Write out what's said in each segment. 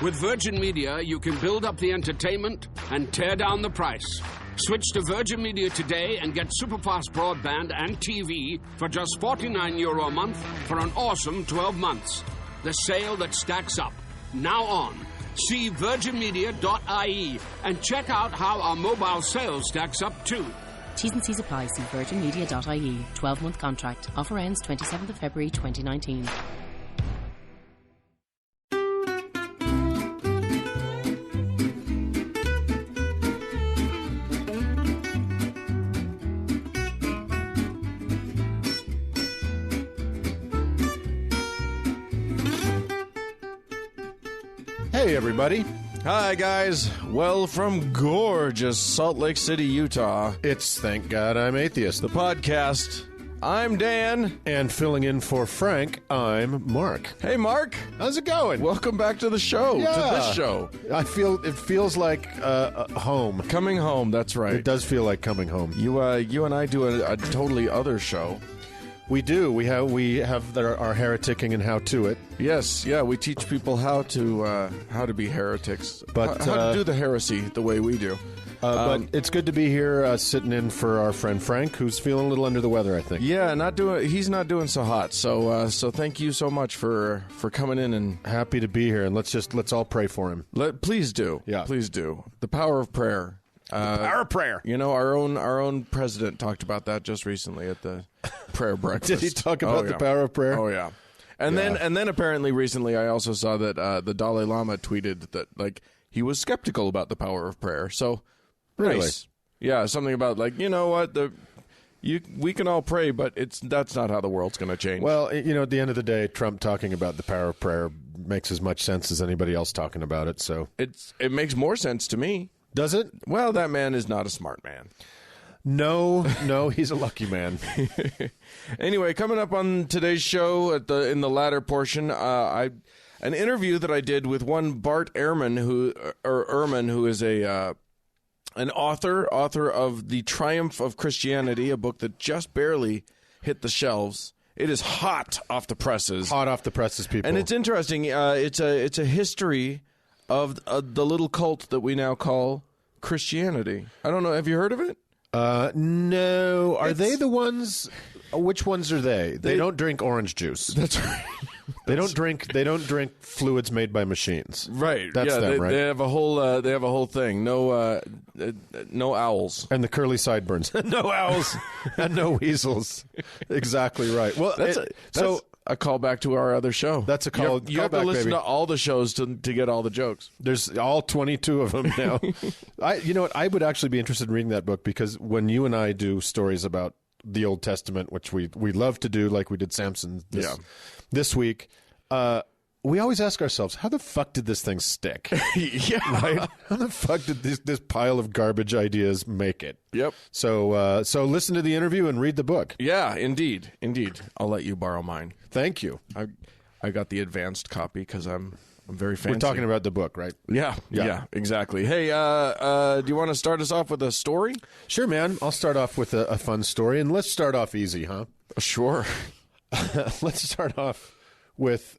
With Virgin Media, you can build up the entertainment and tear down the price. Switch to Virgin Media today and get superfast broadband and TV for just €49 a month for an awesome 12 months. The sale that stacks up. Now on. See virginmedia.ie and check out how our mobile sales stacks up too. T's and C's apply. See virginmedia.ie. 12-month contract. Offer ends 27th of February 2019. Hey, everybody. Hi, guys. Well, from gorgeous Salt Lake City, Utah, It's Thank God I'm Atheist. the podcast. I'm Dan. And filling in for Frank, I'm Mark. Hey, Mark. How's it going? Welcome back to the show, to this show. It feels like home. Coming home, that's right. It does feel like coming home. You and I do a totally other show. We do. We have our hereticking and how to it. Yes, yeah, we teach people how to be heretics, But, how to do the heresy the way we do. But it's good to be here sitting in for our friend Frank, who's feeling a little under the weather, I think. Yeah, he's not doing so hot. So thank you so much for coming in, and Happy to be here, and let's all pray for him. please do. Yeah. Please do. The power of prayer. Power of prayer. You know, our own president talked about that just recently at the prayer breakfast. Did he talk about the power of prayer? Oh yeah. And then apparently recently I also saw that the Dalai Lama tweeted that he was skeptical about the power of prayer. So Really? nice. Yeah, something about you know what, we can all pray, but that's not how the world's going to change. Well, at the end of the day, Trump talking about the power of prayer makes as much sense as anybody else talking about it. So it makes more sense to me. does it? Well, that man is not a smart man. No, he's a lucky man. Anyway, coming up on today's show in the latter portion, an interview that I did with one Bart Ehrman, who is an author of The Triumph of Christianity, a book that just barely hit the shelves. It is hot off the presses. Hot off the presses, people. And it's interesting. It's a history of the little cult that we now call Christianity. I don't know. Have you heard of it? No. Are they the ones? Which ones are they? They don't drink orange juice. That's right. They don't drink fluids made by machines. Right. That's them, right? They have a whole thing. No owls. And the curly sideburns. No owls and no weasels. Exactly right. Well, That's a callback to our other show. That's a You have to callback, listen baby. to all the shows to get all the jokes. There's all 22 of them now. You know what? I would actually be interested in reading that book, because when you and I do stories about the Old Testament, which we love to do, like we did Samson this week, we always ask ourselves, how the fuck did this thing stick? Yeah. Right? How the fuck did this pile of garbage ideas make it? Yep. So listen to the interview and read the book. Yeah, indeed. I'll let you borrow mine. Thank you. I got the advanced copy because I'm very fancy. We're talking about the book, right? Yeah, exactly. Hey, do you want to start us off with a story? Sure, man. I'll start off with a fun story, and let's start off easy, huh? Sure. Let's start off with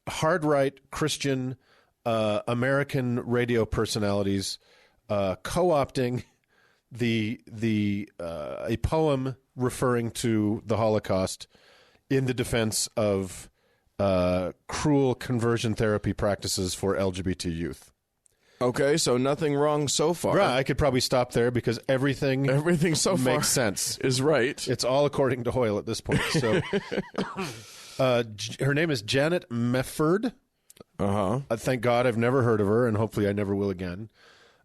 hard right Christian American radio personalities co-opting a poem referring to the Holocaust in the defense of cruel conversion therapy practices for LGBT youth. Okay, so nothing wrong so far. Right, I could probably stop there because everything so far makes sense. Is right. It's all according to Hoyle at this point. So, her name is Janet Mefford. Thank God I've never heard of her, and hopefully I never will again.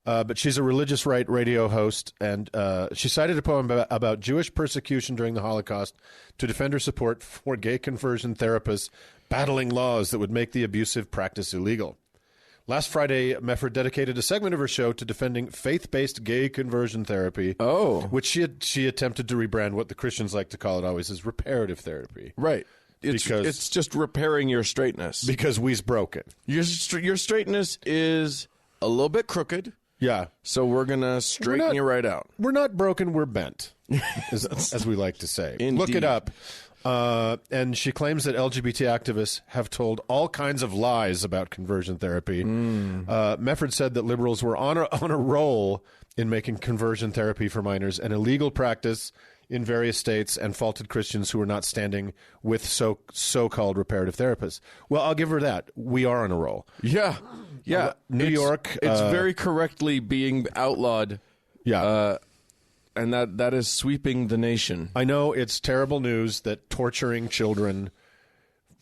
But she's a religious right radio host, and she cited a poem about Jewish persecution during the Holocaust to defend her support for gay conversion therapists battling laws that would make the abusive practice illegal. Last Friday, Mefford dedicated a segment of her show to defending faith-based gay conversion therapy, which she attempted to rebrand what the Christians like to call it always as reparative therapy. Right. It's just repairing your straightness. Because we's broken. Your straightness is a little bit crooked. Yeah. So we're going to straighten you right out. We're not broken, we're bent, as we like to say. Indeed. Look it up And she claims that LGBT activists have told all kinds of lies about conversion therapy. Mefford said that liberals were on a roll in making conversion therapy for minors an illegal practice in various states, and faulted Christians who were not standing with so-called reparative therapists. Well, I'll give her that. We are on a roll. Yeah. New York. It's very correctly being outlawed. Yeah. And that is sweeping the nation. I know it's terrible news that torturing children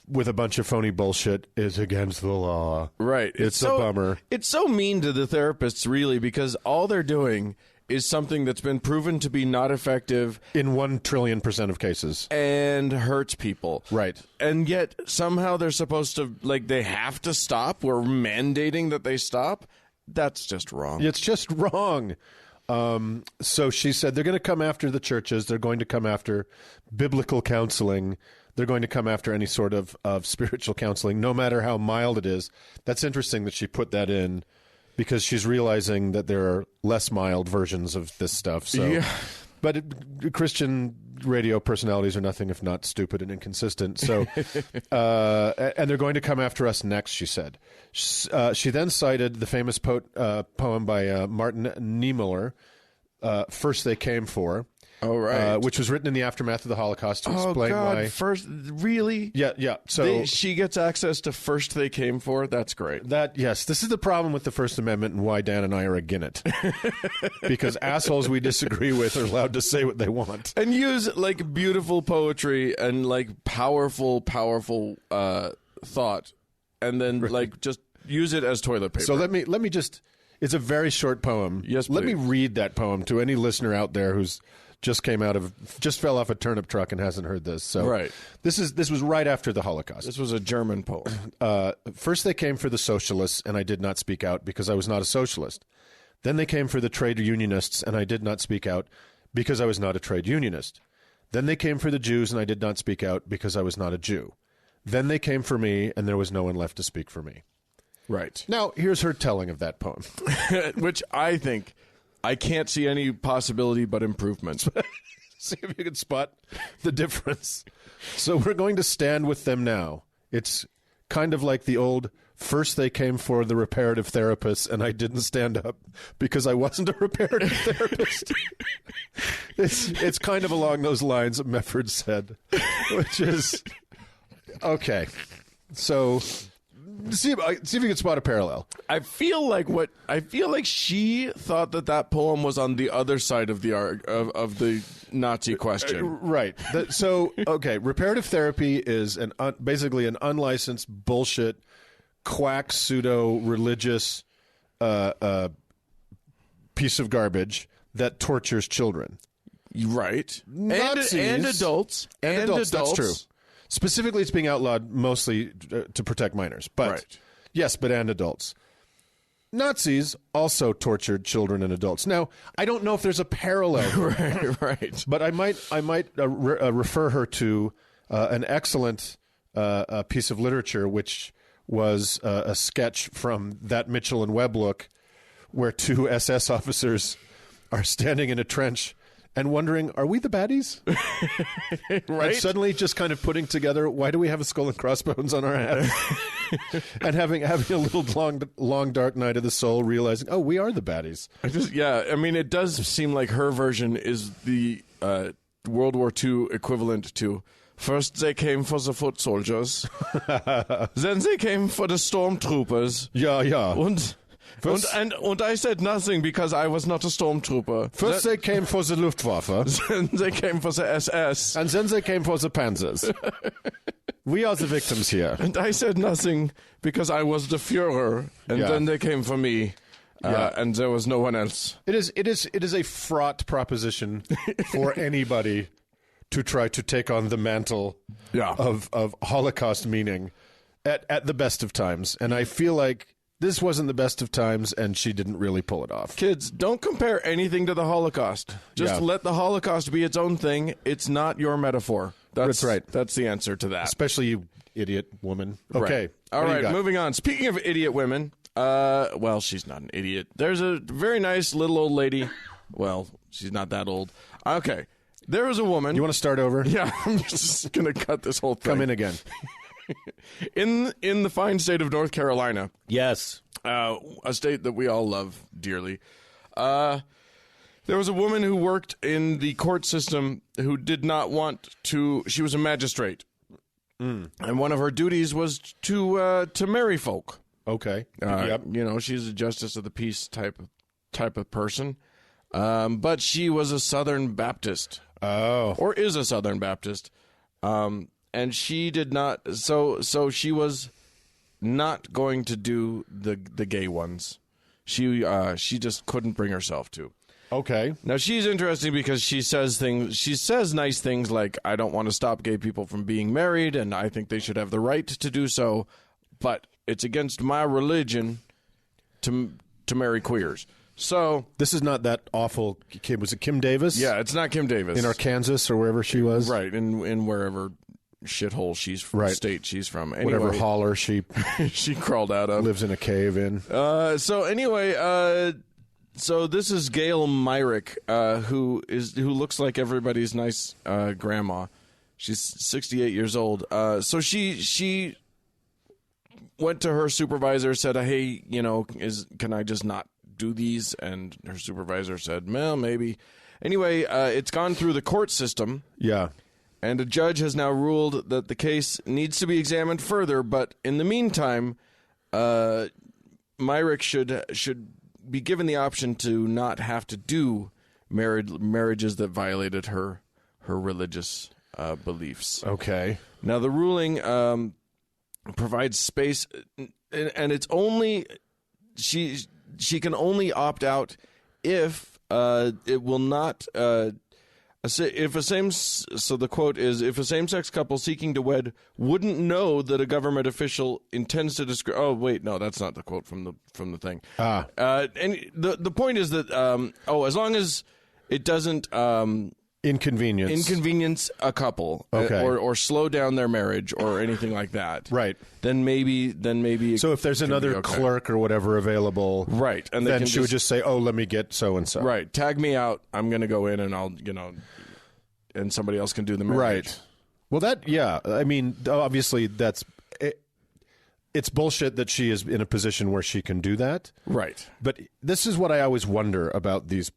with a bunch of phony bullshit is against the law. Right. It's a bummer. It's so mean to the therapists, really, because all they're doing is something that's been proven to be not effective In 1 trillion% of cases. and hurts people. Right. And yet somehow they're supposed to, they have to stop. We're mandating that they stop. That's just wrong. It's just wrong. So she said they're going to come after the churches. They're going to come after biblical counseling. They're going to come after any sort of spiritual counseling, no matter how mild it is. That's interesting that she put that in, because she's realizing that there are less mild versions of this stuff. So, Yeah. But Christian radio personalities are nothing if not stupid and inconsistent. So, and they're going to come after us next, she said. She then cited the famous poem by Martin Niemöller, First They Came For. Oh, right. Which was written in the aftermath of the Holocaust to explain why. First, really? Yeah. So she gets access to First They Came For? That's great. yes, this is the problem with the First Amendment and why Dan and I are against it. Because assholes we disagree with are allowed to say what they want. And use, beautiful poetry and, powerful thought. And then, just use it as toilet paper. So let me just, it's a very short poem. Yes, Let me please. read that poem to any listener out there who's just fell off a turnip truck and hasn't heard this. So Right. This was right after the Holocaust. This was a German poem. First they came for the socialists, and I did not speak out because I was not a socialist. Then they came for the trade unionists, and I did not speak out because I was not a trade unionist. Then they came for the Jews, and I did not speak out because I was not a Jew. Then they came for me, and there was no one left to speak for me. Right. Now, here's her telling of that poem. Which I think I can't see any possibility but improvements. See if you can spot the difference. So we're going to stand with them now. It's kind of like the old, first they came for the reparative therapists, and I didn't stand up because I wasn't a reparative therapist. It's kind of along those lines, Mefford said, which is, okay. So see if you can spot a parallel. I feel like she thought that poem was on the other side of the Nazi question. Right. Okay, reparative therapy is basically an unlicensed bullshit, quack, pseudo-religious piece of garbage that tortures children. Right. Nazis, and adults. That's true. Specifically, it's being outlawed mostly to protect minors. But Right. Yes, but and adults. Nazis also tortured children and adults. Now, I don't know if there's a parallel. Right. But I might refer her to an excellent piece of literature, which was a sketch from That Mitchell and Webb Look, where 2 SS officers are standing in a trench and wondering, are we the baddies? Right. And suddenly just kind of putting together, why do we have a skull and crossbones on our heads? And having a little long dark night of the soul, realizing, oh, we are the baddies. It does seem like her version is the World War II equivalent to first they came for the foot soldiers, then they came for the stormtroopers. Yeah. And I said nothing because I was not a stormtrooper. First they came for the Luftwaffe. Then they came for the SS. And then they came for the Panzers. We are the victims here. And I said nothing because I was the Führer. And then they came for me. And there was no one else. It is a fraught proposition for anybody to try to take on the mantle of Holocaust meaning at the best of times. And I feel like this wasn't the best of times, and she didn't really pull it off. Kids, don't compare anything to the Holocaust. Just let the Holocaust be its own thing. It's not your metaphor. That's right. That's the answer to that. Especially you idiot woman. Okay. Right. All right, moving on. Speaking of idiot women, well, she's not an idiot. There's a very nice little old lady. Well, she's not that old. Okay. There was a woman. You want to start over? Yeah, I'm just going to cut this whole thing. Come in again. In the fine state of North Carolina, Yes. a state that we all love dearly, there was a woman who worked in the court system who did not want to. She was a magistrate, and one of her duties was to marry folk. Okay. Yep. You know, she's a justice of the peace type of person, but she was a Southern Baptist. Oh. Or is a Southern Baptist. And she did not, so she was not going to do the gay ones. She just couldn't bring herself to. Okay. Now she's interesting because she says nice things like, I don't want to stop gay people from being married, and I think they should have the right to do so, but it's against my religion to marry queers. So this is not that awful. Was it Kim Davis? Yeah, it's not Kim Davis in Arkansas or wherever she was. Right, in wherever shithole she's from, state she's from. Anyway, whatever holler she crawled out of, lives in a cave in. So anyway, so this is Gail Myrick, who looks like everybody's nice grandma. She's 68 years old. So she went to her supervisor, said, "Hey, can I just not do these?" And her supervisor said, "Well, maybe." Anyway, it's gone through the court system. Yeah. And a judge has now ruled that the case needs to be examined further, but in the meantime, Myrick should be given the option to not have to do marriages that violated her religious beliefs. Okay. Now, the ruling provides space, and it's only she can only opt out if it will not. So the quote is, if a same-sex couple seeking to wed wouldn't know that a government official intends to discriminate. Oh, wait, no, that's not the quote from the thing. And the point is that as long as it doesn't inconvenience a couple, okay, or slow down their marriage or anything like that, right? Then maybe. So if there's another clerk or whatever available, right, and then she would just say, "Oh, let me get so and so." Right, tag me out. I'm going to go in, and I'll and somebody else can do the marriage. Right. Well, I mean, obviously it's bullshit that she is in a position where she can do that. Right. But this is what I always wonder about these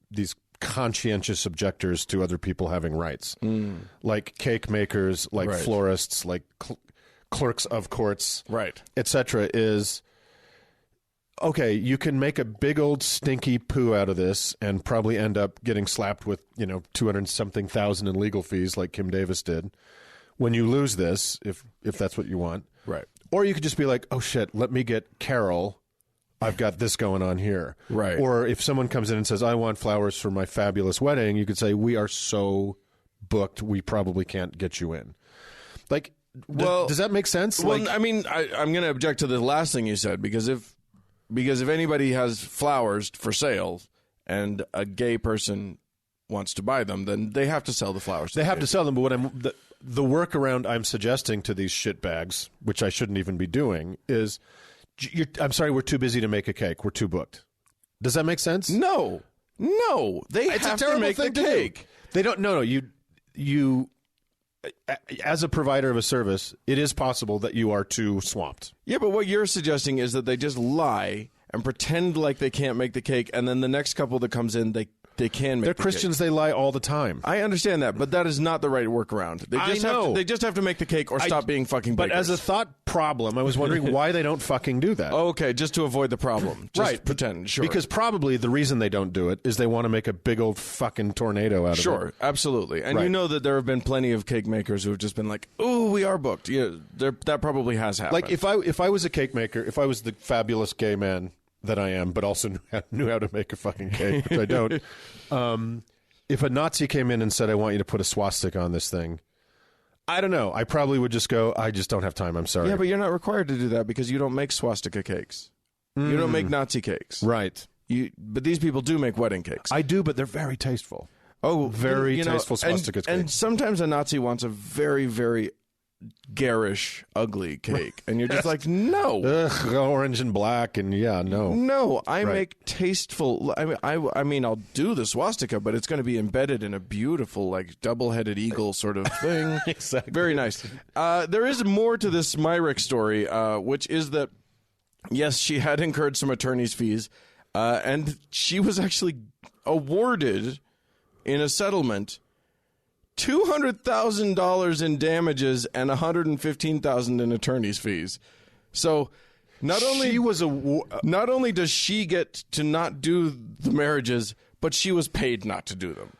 conscientious objectors to other people having rights, like cake makers, like florists, like clerks of courts, right, etc. Is okay. You can make a big old stinky poo out of this and probably end up getting slapped with 200-something thousand in legal fees, like Kim Davis did. When you lose this, if that's what you want, right, or you could just be like, oh shit, let me get Carol. I've got this going on here. Right. Or if someone comes in and says, I want flowers for my fabulous wedding, you could say, we are so booked, we probably can't get you in. Like, does that make sense? Well, I mean, I'm going to object to the last thing you said, because if anybody has flowers for sale and a gay person wants to buy them, then they have to sell the flowers. They have to sell them, but the workaround I'm suggesting to these shitbags, which I shouldn't even be doing, is... I'm sorry, we're too busy to make a cake. We're too booked. Does that make sense? No. They have to make the cake. They don't. No. You, as a provider of a service, it is possible that you are too swamped. Yeah, but what you're suggesting is that they just lie and pretend like they can't make the cake, and then the next couple that comes in, they can make. They're Christians. They lie all the time. I understand that, but that is not the right workaround. They just have to make the cake or stop being fucking bakers. But as a thought problem, I was wondering why they don't fucking do that. Oh, okay, just to avoid the problem. Just right. Pretend, sure. Because probably the reason they don't do it is they want to make a big old fucking tornado out of it. Sure, absolutely. And you know that there have been plenty of cake makers who have just been like, "Ooh, we are booked." Yeah, that probably has happened. Like if I was a cake maker, if I was the fabulous gay man that I am, but also knew how to make a fucking cake, which I don't. If a Nazi came in and said, I want you to put a swastika on this thing, I don't know. I probably would just go, I just don't have time. I'm sorry. Yeah, but you're not required to do that because you don't make swastika cakes. You don't make Nazi cakes. Right. But these people do make wedding cakes. I do, but they're very tasteful. Oh, very tasteful swastikas. And sometimes a Nazi wants a very, very garish, ugly cake. And you're just like, no. Ugh, orange and black, and no. No, I make tasteful. I mean, I'll do the swastika, but it's going to be embedded in a beautiful, like, double-headed eagle sort of thing. Exactly. Very nice. There is more to this Myrick story, which is that, yes, she had incurred some attorney's fees, and she was actually awarded in a settlement $200,000 in damages and $115,000 in attorney's fees. So not only does she get to not do the marriages, but she was paid not to do them.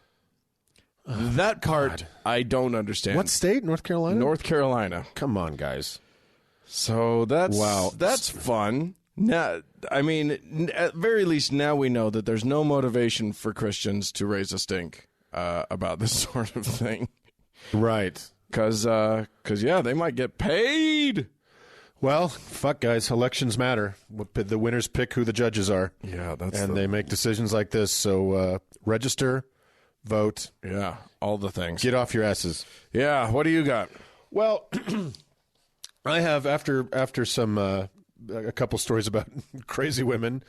That part I don't understand. What state? North Carolina? North Carolina. Come on, guys. So that's fun. Now, I mean, at very least now we know that there's no motivation for Christians to raise a stink about this sort of thing. Right. Because they might get paid. Well, fuck, guys. Elections matter. The winners pick who the judges are. Yeah, they make decisions like this. So register, vote. Yeah, all the things. Get off your asses. Yeah, what do you got? Well, I have, after some a couple stories about crazy women,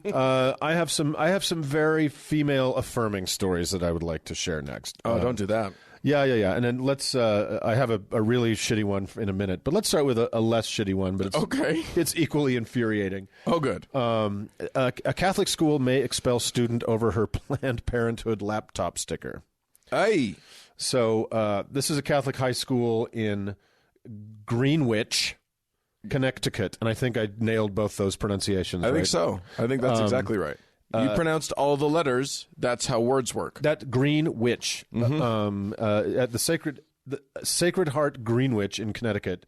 I have some very female affirming stories that I would like to share next. Oh, don't do that. Yeah. And then let's. I have a really shitty one in a minute, but let's start with a less shitty one. But it's equally infuriating. Oh, good. A Catholic school may expel student over her Planned Parenthood laptop sticker. Hey. So this is a Catholic high school in Greenwich, Connecticut, and I think I nailed both those pronunciations. I right? think so. I think that's exactly right. You pronounced all the letters. That's how words work. That Greenwich, at the Sacred Heart Greenwich in Connecticut,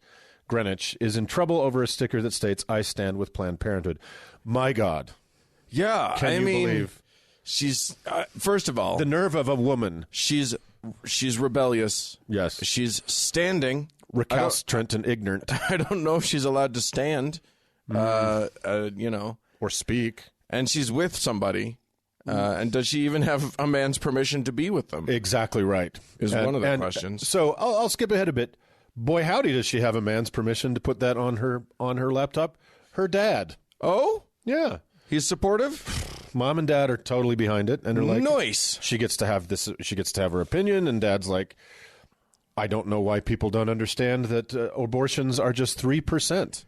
Greenwich, is in trouble over a sticker that states, "I stand with Planned Parenthood." My God. Yeah, Can you believe? She's first of all the nerve of a woman. She's rebellious. Yes. She's standing. Recalcitrant and ignorant. I don't know if she's allowed to stand, or speak. And she's with somebody. And does she even have a man's permission to be with them? Exactly right. Is one of the questions. So I'll skip ahead a bit. Boy, howdy, does she have a man's permission to put that on her laptop? Her dad. Oh? Yeah. He's supportive? Mom and dad are totally behind it, and they're like, nice. She gets to have this. She gets to have her opinion, and dad's like, I don't know why people don't understand that abortions are just 3%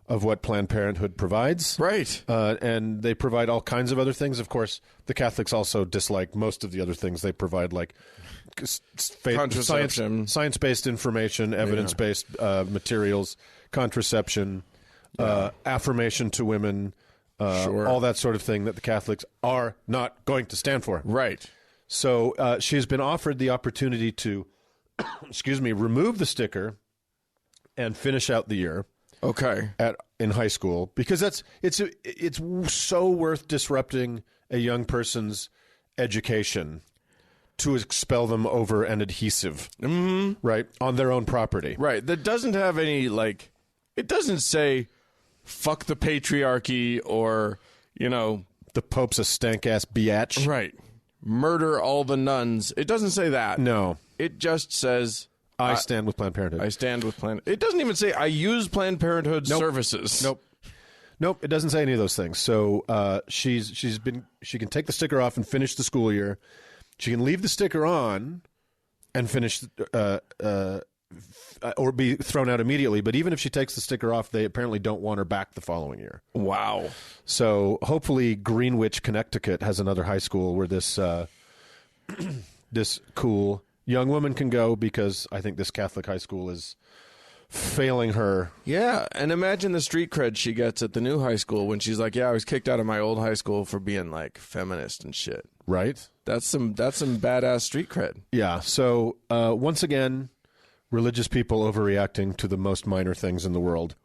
of what Planned Parenthood provides. Right. And they provide all kinds of other things. Of course, the Catholics also dislike most of the other things they provide, like contraception, science-based information, evidence-based materials, contraception, affirmation to women, all that sort of thing that the Catholics are not going to stand for. Right. So she's been offered the opportunity to remove the sticker and finish out the year. Okay. In high school, because it's so worth disrupting a young person's education to expel them over an adhesive, right, on their own property. Right. That doesn't have any, like, it doesn't say fuck the patriarchy or, the Pope's a stank-ass biatch. Right. Murder all the nuns. It doesn't say that. No. It just says... I stand with Planned Parenthood. I stand with Planned... It doesn't even say I use Planned Parenthood services. Nope, it doesn't say any of those things. So she can take the sticker off and finish the school year. She can leave the sticker on and finish or be thrown out immediately. But even if she takes the sticker off, they apparently don't want her back the following year. Wow. So hopefully Greenwich, Connecticut has another high school where this this cool young woman can go, because I think this Catholic high school is failing her. Yeah, and imagine the street cred she gets at the new high school when she's like, I was kicked out of my old high school for being, like, feminist and shit. Right? That's some badass street cred. Yeah, so once again, religious people overreacting to the most minor things in the world.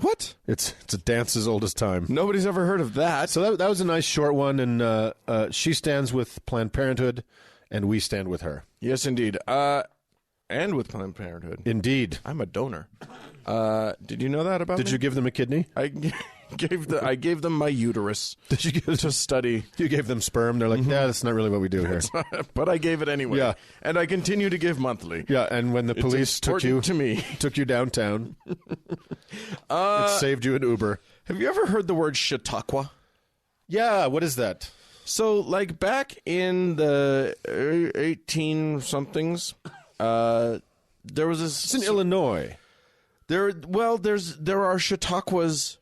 What? It's a dance as old as time. Nobody's ever heard of that. So that was a nice short one, and she stands with Planned Parenthood, and we stand with her. Yes, indeed. And with Planned Parenthood. Indeed. I'm a donor. Did you know that about me? Did you give them a kidney? I gave them my uterus. Did you give to study? You gave them sperm. They're like, yeah, that's not really what we do here. But I gave it anyway. Yeah. And I continue to give monthly. Yeah, and when the police took you downtown, it saved you an Uber. Have you ever heard the word Chautauqua? Yeah, what is that? So, like, back in the 18-somethings, there was this... It's in Illinois. There are Chautauquas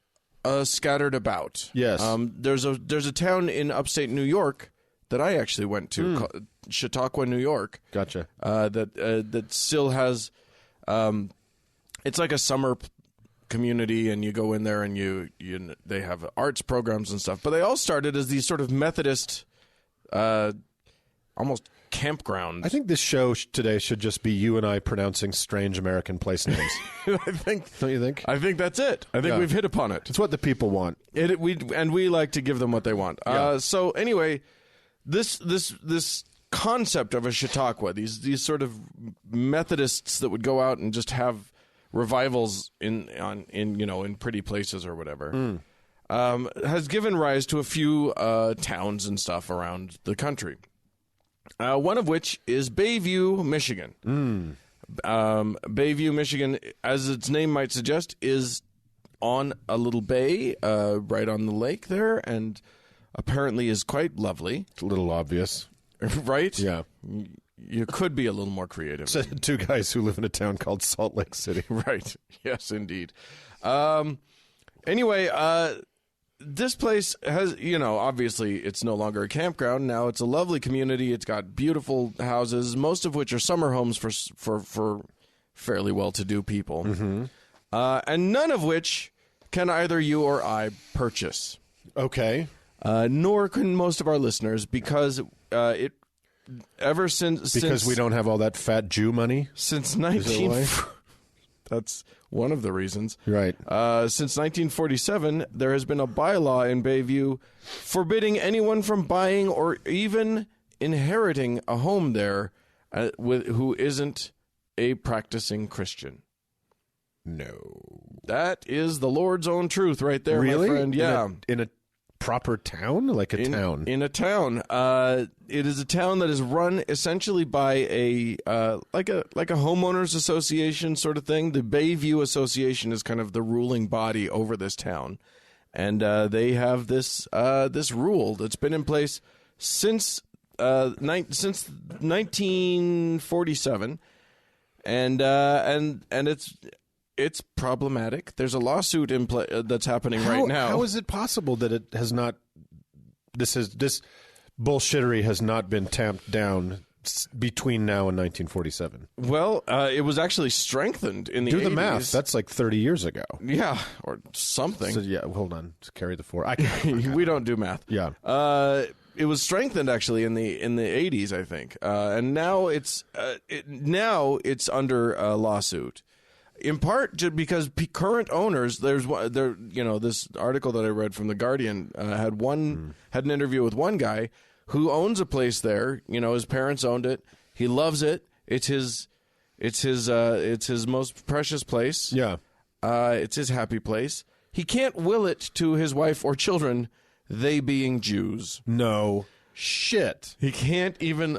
scattered about. Yes. There's a town in upstate New York that I actually went to, called Chautauqua, New York. Gotcha. That still has... it's like a summer community, and you go in there and they have arts programs and stuff. But they all started as these sort of Methodist, almost campgrounds. I think this show today should just be you and I pronouncing strange American place names. Don't you think? I think that's it. I think we've hit upon it. It's what the people want. We like to give them what they want. Yeah. So anyway, this concept of a Chautauqua, these sort of Methodists that would go out and just have revivals in pretty places or whatever, has given rise to a few towns and stuff around the country. One of which is Bayview, Michigan. Bayview, Michigan, as its name might suggest, is on a little bay right on the lake there, and apparently is quite lovely. It's a little obvious. Right? Yeah. You could be a little more creative. So, two guys who live in a town called Salt Lake City. Right. Yes, indeed. Anyway, this place has, obviously it's no longer a campground. Now it's a lovely community. It's got beautiful houses, most of which are summer homes for fairly well-to-do people. Mm-hmm. And none of which can either you or I purchase. Okay. Nor can most of our listeners, because since we don't have all that fat Jew money? Since that's one of the reasons. Right. Since 1947, there has been a bylaw in Bayview forbidding anyone from buying or even inheriting a home there who isn't a practicing Christian. No. That is the Lord's own truth right there, really? My friend. Yeah. In a proper town? Like a town? In a town. It is a town that is run essentially by a like a homeowners association sort of thing. The Bayview Association is kind of the ruling body over this town, and they have this rule that's been in place since 1947, and it's problematic. There's a lawsuit in play that's happening right now. How is it possible that it has not? This bullshittery has not been tamped down between now and 1947. Well, it was actually strengthened in the 80s. Do the math. That's like 30 years ago. Yeah, or something. So, yeah, hold on. Just carry the 4. We don't do math. Yeah. It was strengthened actually in the 80s, I think, and now it's under a lawsuit. In part because current owners, this article that I read from The Guardian had an interview with one guy who owns a place there. His parents owned it. He loves it. It's his most precious place. Yeah. It's his happy place. He can't will it to his wife or children, they being Jews. No shit. He can't even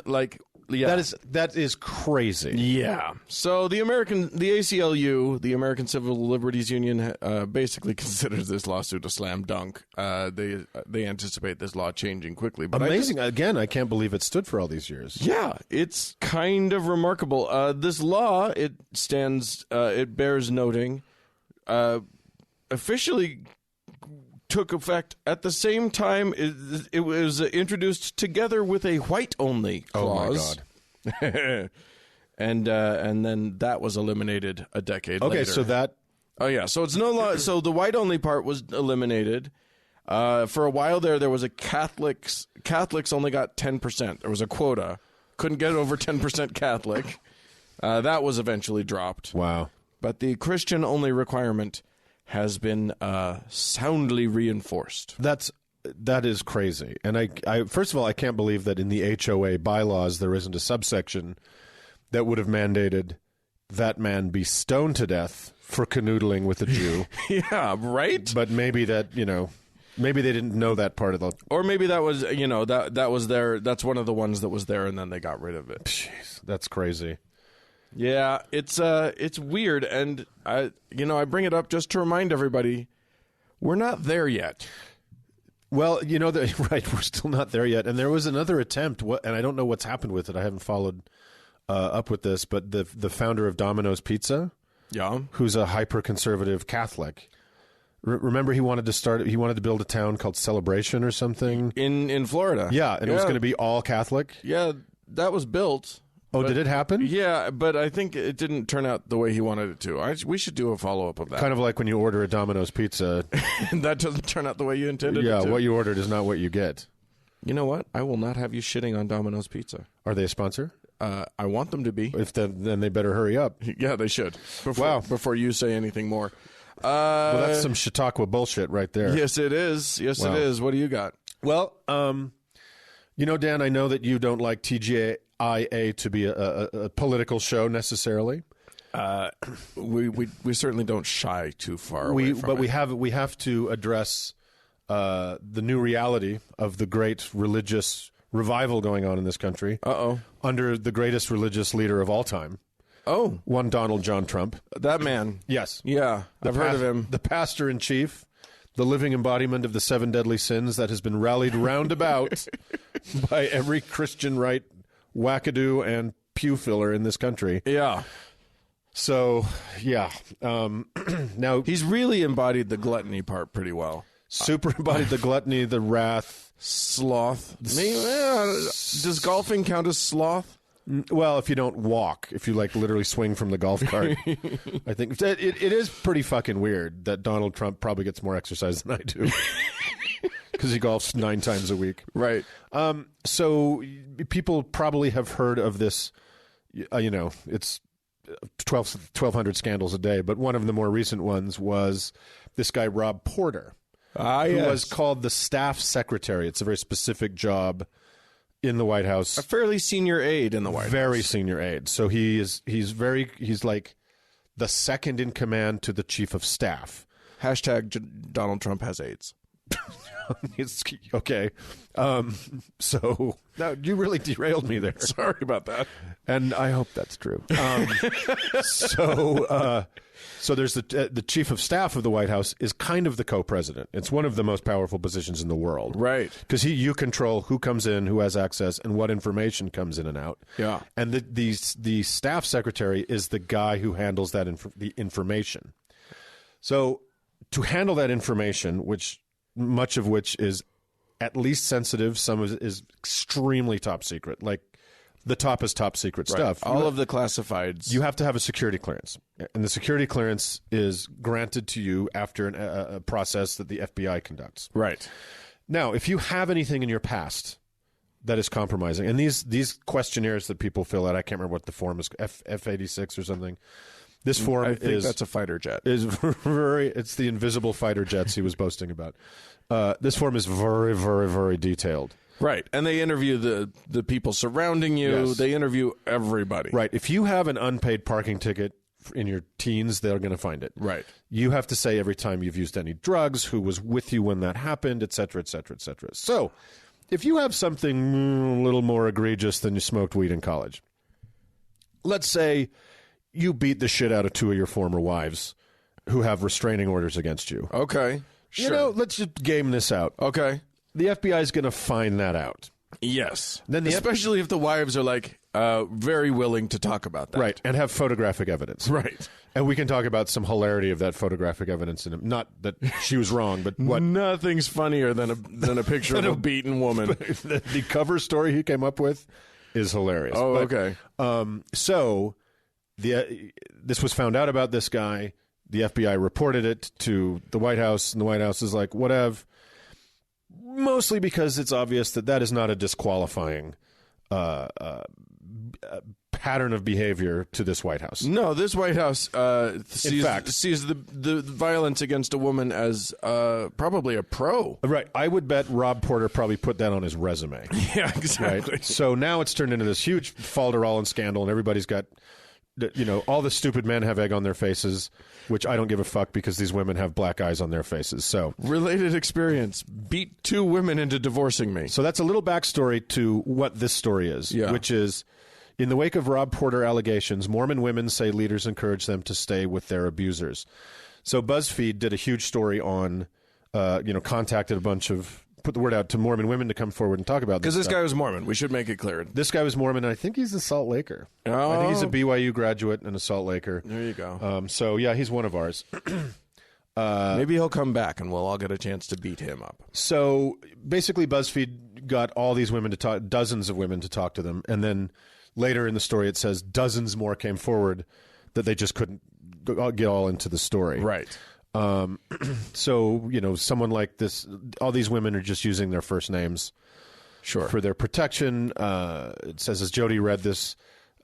Yeah. That is crazy. Yeah. So the ACLU, the American Civil Liberties Union, basically considers this lawsuit a slam dunk. They anticipate this law changing quickly. But amazing. Again, I can't believe it stood for all these years. Yeah, it's kind of remarkable. This law, it bears noting, officially took effect at the same time it was introduced together with a white-only clause. Oh, my God. and then that was eliminated a decade later. Okay, so that... Oh, yeah. So it's no law. So the white-only part was eliminated. For a while there was a Catholics only got 10%. There was a quota. Couldn't get over 10% Catholic. That was eventually dropped. Wow. But the Christian-only requirement has been soundly reinforced. That is crazy. And I first of all, I can't believe that in the HOA bylaws there isn't a subsection that would have mandated that man be stoned to death for canoodling with a Jew. Yeah, right? But maybe that, maybe they didn't know that part of the... Or maybe that was, that was there. That's one of the ones that was there, and then they got rid of it. Jeez, that's crazy. Yeah, it's weird, and I bring it up just to remind everybody, we're not there yet. Well, right, we're still not there yet. And there was another attempt, and I don't know what's happened with it. I haven't followed up with this, but the founder of Domino's Pizza, who's a hyper-conservative Catholic, remember he wanted to build a town called Celebration or something? In Florida. Yeah, and it was going to be all Catholic? Yeah, that was built. Oh, did it happen? Yeah, but I think it didn't turn out the way he wanted it to. We should do a follow-up of that. Kind of like when you order a Domino's pizza. And that doesn't turn out the way you intended it to. Yeah, what you ordered is not what you get. You know what? I will not have you shitting on Domino's Pizza. Are they a sponsor? I want them to be. If then they better hurry up. Yeah, they should. Before you say anything more. Well, that's some Chautauqua bullshit right there. Yes, it is. Yes, it is. What do you got? Well, Dan, I know that you don't like TGIA to be a political show necessarily. We certainly don't shy too far away from it. We have to address the new reality of the great religious revival going on in this country. Under the greatest religious leader of all time. Oh. One Donald John Trump. That man. Yes. Yeah, I've heard of him. The pastor-in-chief, the living embodiment of the 7 deadly sins that has been rallied roundabout by every Christian right wackadoo and pew filler in this country. Yeah. So, yeah. Now he's really embodied the gluttony part pretty well. Super embodied the gluttony, the wrath, sloth. Does golfing count as sloth? Well, if you don't walk, if you literally swing from the golf cart, I think it is pretty fucking weird that Donald Trump probably gets more exercise than I do because he golfs 9 times a week. Right. So people probably have heard of this. It's 1,200 scandals a day, but one of the more recent ones was this guy Rob Porter, who was called the staff secretary. It's a very specific job in the White House. A fairly senior aide in the White House. Very senior aide. So he's like the second in command to the chief of staff. # Donald Trump has AIDS. It's okay. So now you really derailed me there. Sorry about that. And I hope that's true. So there's the chief of staff of the White House is kind of the co-president. It's one of the most powerful positions in the world. Right. Because you control who comes in, who has access, and what information comes in and out. Yeah. And the staff secretary is the guy who handles that the information. So to handle that information, much of which is at least sensitive, some of it is extremely top secret, like the top is top secret stuff. All of the classifieds. You have to have a security clearance. And the security clearance is granted to you after a process that the FBI conducts. Right. Now, if you have anything in your past that is compromising, and these questionnaires that people fill out, I can't remember what the form is, F-86 or something. This form I think that's a fighter jet. It's the invisible fighter jets he was boasting about. This form is very, very, very detailed. Right. And they interview the people surrounding you. Yes. They interview everybody. Right. If you have an unpaid parking ticket in your teens, they're going to find it. Right. You have to say every time you've used any drugs, who was with you when that happened, et cetera, et cetera, et cetera. So if you have something a little more egregious than you smoked weed in college, let's say you beat the shit out of 2 of your former wives who have restraining orders against you. Okay. Sure. Let's just game this out. Okay. The FBI is going to find that out. Yes. Then especially if the wives are very willing to talk about that. Right. And have photographic evidence. Right. And we can talk about some hilarity of that photographic evidence. Not that she was wrong, but what? Nothing's funnier than a picture of a beaten woman. The cover story he came up with is hilarious. Oh, okay. So this was found out about this guy. The FBI reported it to the White House, and the White House is like, whatever. Mostly because it's obvious that is not a disqualifying pattern of behavior to this White House. No, this White House sees the violence against a woman as probably a pro. Right. I would bet Rob Porter probably put that on his resume. Yeah, exactly. Right? So now it's turned into this huge falderall and scandal, and everybody's got all the stupid men have egg on their faces, which I don't give a fuck because these women have black eyes on their faces. So related experience, beat 2 women into divorcing me. So that's a little backstory to what this story is, which is, in the wake of Rob Porter allegations, Mormon women say leaders encourage them to stay with their abusers. So BuzzFeed did a huge story on, contacted a bunch of, put the word out to Mormon women to come forward and talk about this. Because this guy was Mormon. We should make it clear. This guy was Mormon, and I think he's a Salt Laker. Oh. I think he's a BYU graduate and a Salt Laker. There you go. He's one of ours. Maybe he'll come back, and we'll all get a chance to beat him up. So basically, BuzzFeed got all these women to talk, dozens of women to talk to them, and then later in the story it says dozens more came forward that they just couldn't get all into the story. Right. So, someone like this, all these women are just using their first names for their protection. It says, as Jody read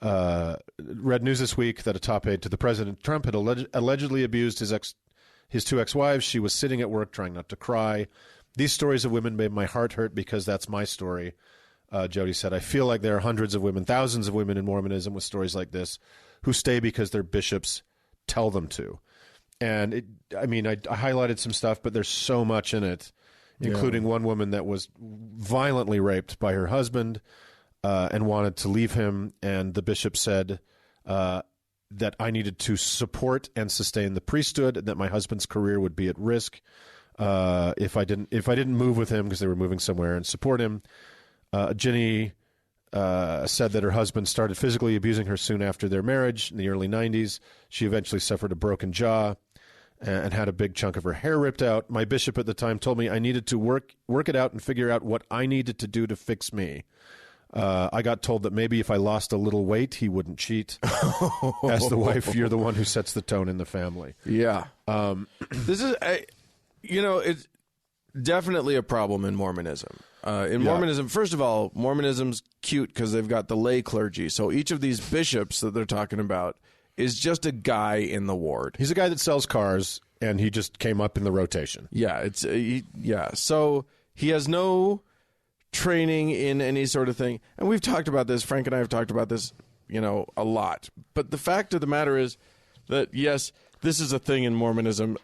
news this week that a top aide to the President Trump had allegedly abused his 2 ex-wives. She was sitting at work trying not to cry. These stories of women made my heart hurt because that's my story. Jody said, I feel like there are hundreds of women, thousands of women in Mormonism with stories like this who stay because their bishops tell them to. And I highlighted some stuff, but there's so much in it, including one woman that was violently raped by her husband and wanted to leave him. And the bishop said that I needed to support and sustain the priesthood, and that my husband's career would be at risk if I didn't move with him, because they were moving somewhere, and support him. Ginny said that her husband started physically abusing her soon after their marriage in the early 90s. She eventually suffered a broken jaw and had a big chunk of her hair ripped out. My bishop at the time told me I needed to work it out and figure out what I needed to do to fix me. I got told that maybe if I lost a little weight, he wouldn't cheat. As the wife, you're the one who sets the tone in the family. Yeah. This is, it's definitely a problem in Mormonism. Mormonism, first of all, Mormonism's cute because they've got the lay clergy. So each of these bishops that they're talking about is just a guy in the ward. He's a guy that sells cars, and he just came up in the rotation. Yeah, So he has no training in any sort of thing. And we've talked about this. Frank and I have talked about this, a lot. But the fact of the matter is that, yes, this is a thing in Mormonism,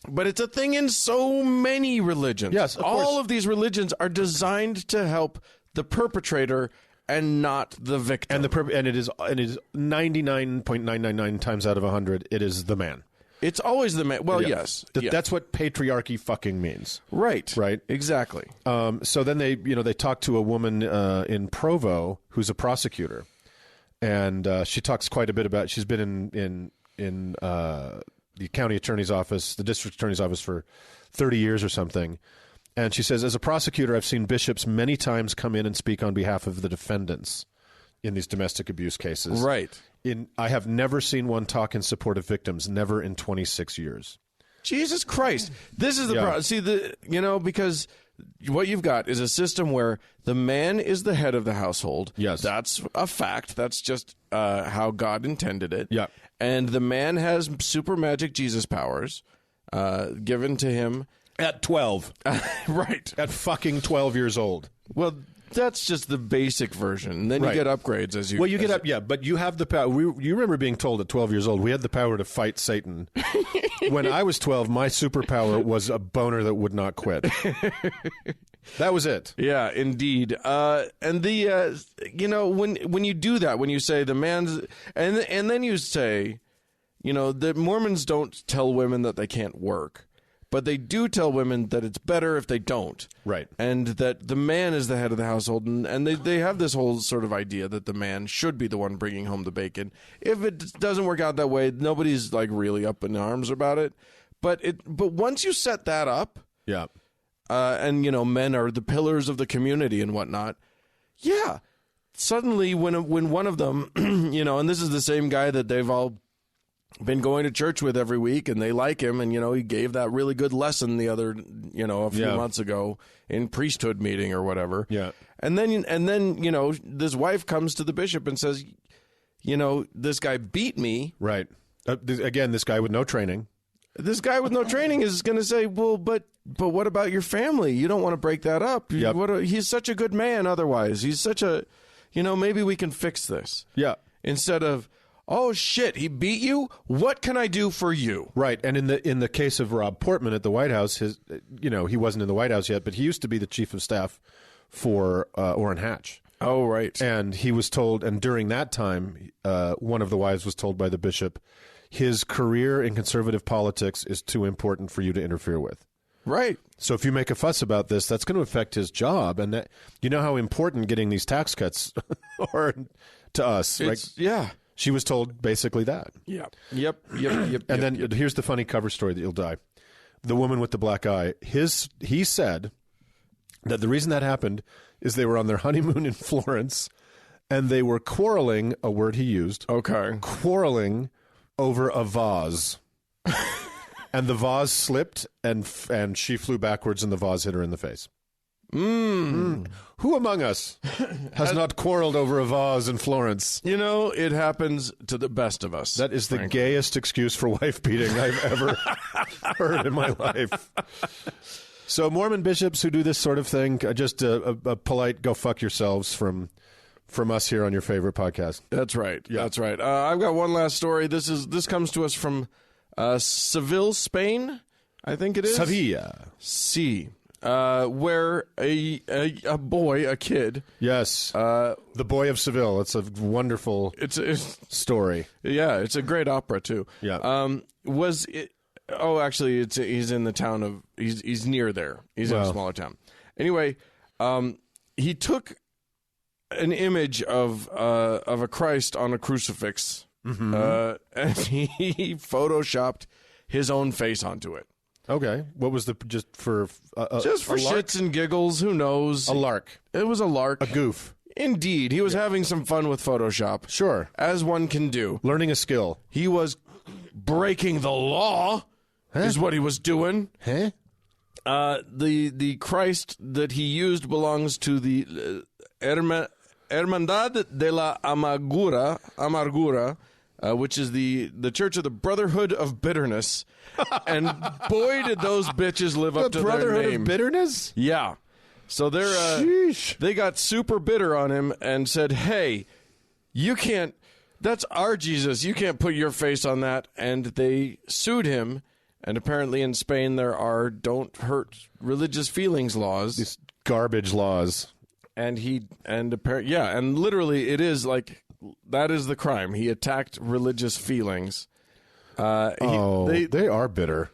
but it's a thing in so many religions. Yes, all of these religions are designed to help the perpetrator and not the victim. And it is 99.999 times out of 100, it is the man. It's always the man. Well, yes. That's what patriarchy fucking means. Right. Right. Exactly. So then they talk to a woman in Provo who's a prosecutor, and she talks quite a bit about. She's been in the county attorney's office, the district attorney's office, for 30 years or something. And she says, as a prosecutor, I've seen bishops many times come in and speak on behalf of the defendants in these domestic abuse cases. Right. I have never seen one talk in support of victims, never in 26 years. Jesus Christ. This is the problem. See, because what you've got is a system where the man is the head of the household. Yes. That's a fact. That's just how God intended it. Yeah. And the man has super magic Jesus powers given to him. At 12. Right. At fucking 12 years old. Well, that's just the basic version. And then you get upgrades as you... Well, you get up, but you have the power. You remember being told at 12 years old, we had the power to fight Satan. When I was 12, my superpower was a boner that would not quit. That was it. Yeah, indeed. And the, when you do that, when you say the man's... And then you say, the Mormons don't tell women that they can't work. But they do tell women that it's better if they don't. Right. And that the man is the head of the household. And they have this whole sort of idea that the man should be the one bringing home the bacon. If it doesn't work out that way, nobody's like really up in arms about it. But once you set that up, yeah, and men are the pillars of the community and whatnot, yeah, suddenly when one of them, and this is the same guy that they've all been going to church with every week, and they like him, and he gave that really good lesson the other a few months ago in priesthood meeting or whatever. Yeah. And then this wife comes to the bishop and says, this guy beat me. Right. Again, this guy with no training. This guy with no training is going to say, well, but what about your family? You don't want to break that up. Yep. He's such a good man otherwise. He's such a, maybe we can fix this. Yeah. instead of, oh shit, he beat you? What can I do for you? Right, and in the case of Rob Portman at the White House, he wasn't in the White House yet, but he used to be the chief of staff for Orrin Hatch. Oh, right. And he was told, and during that time, one of the wives was told by the bishop, his career in conservative politics is too important for you to interfere with. Right. So if you make a fuss about this, that's going to affect his job. And that, you know how important getting these tax cuts are to us, right? Yeah. She was told basically that. Yeah. Yep. And then here's the funny cover story that you'll die. The woman with the black eye, he said that the reason that happened is they were on their honeymoon in Florence, and they were quarreling, a word he used. Okay. Quarreling over a vase. And the vase slipped, and she flew backwards, and the vase hit her in the face. Who among us has not quarreled over a vase in Florence? You know, it happens to the best of us. That is the gayest excuse for wife beating I've ever heard in my life. So Mormon bishops who do this sort of thing, just a polite go fuck yourselves from us here on your favorite podcast. That's right. Yeah. That's right. I've got one last story. This comes to us from Seville, Spain, I think it is. Sevilla. Sí. Where a kid. Yes. The Boy of Seville. It's a wonderful story. Yeah, it's a great opera, too. Yeah. Actually, he's in the town of... He's near there. He's in a smaller town. Anyway, he took an image of a Christ on a crucifix, and he photoshopped his own face onto it. Okay. What was just for shits and giggles? Who knows? A lark. It was a lark. A goof. Indeed. He was having some fun with Photoshop. Sure. As one can do. Learning a skill. He was breaking the law, is what he was doing. Huh? The Christ that he used belongs to the Hermandad de la Amargura, which is the Church of the Brotherhood of Bitterness. And boy, did those bitches live up to their name. The Brotherhood of Bitterness? Yeah. So they got super bitter on him and said, hey, you can't, that's our Jesus. You can't put your face on that. And they sued him. And apparently in Spain there are don't hurt religious feelings laws. These garbage laws. And literally it is like, that is the crime. He attacked religious feelings. They are bitter.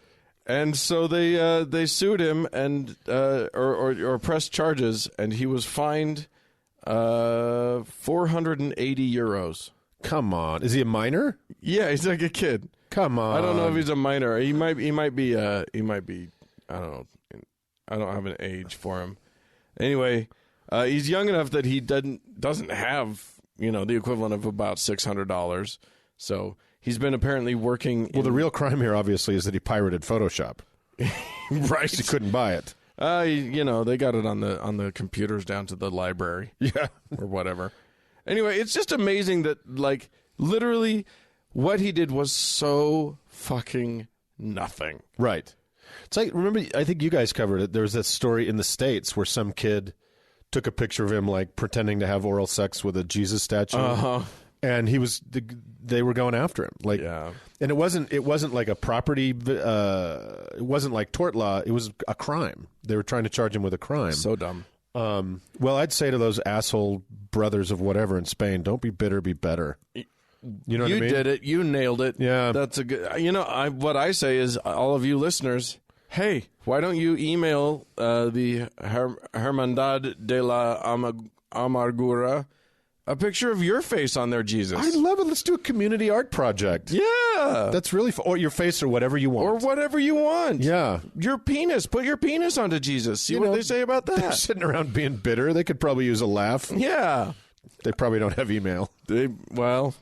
And so they sued him and or pressed charges, and he was fined 480 euros. Come on, is he a minor? Yeah, he's like a kid. Come on, I don't know if he's a minor. He might be. I don't know. I don't have an age for him. Anyway, he's young enough that he doesn't have the equivalent of about $600. So he's been apparently working. Well, the real crime here, obviously, is that he pirated Photoshop. Right, he couldn't buy it. They got it on the computers down to the library, or whatever. Anyway, it's just amazing that literally what he did was so fucking nothing. Right. It's like, remember, I think you guys covered it. There was that story in the States where some kid took a picture of him pretending to have oral sex with a Jesus statue. Uh-huh. And they were going after him. And it wasn't like a property, it wasn't like tort law, it was a crime. They were trying to charge him with a crime. So dumb. Well, I'd say to those asshole brothers of whatever in Spain, don't be bitter, be better. You know what I mean? You did it. You nailed it. Yeah. That's a good, what I say is, all of you listeners, hey, why don't you email the Hermandad de la Amargura a picture of your face on there, Jesus? I love it. Let's do a community art project. Yeah. That's really fun. Or your face or whatever you want. Or whatever you want. Yeah. Your penis. Put your penis onto Jesus. See what they say about that. They're sitting around being bitter. They could probably use a laugh. Yeah. They probably don't have email. We'll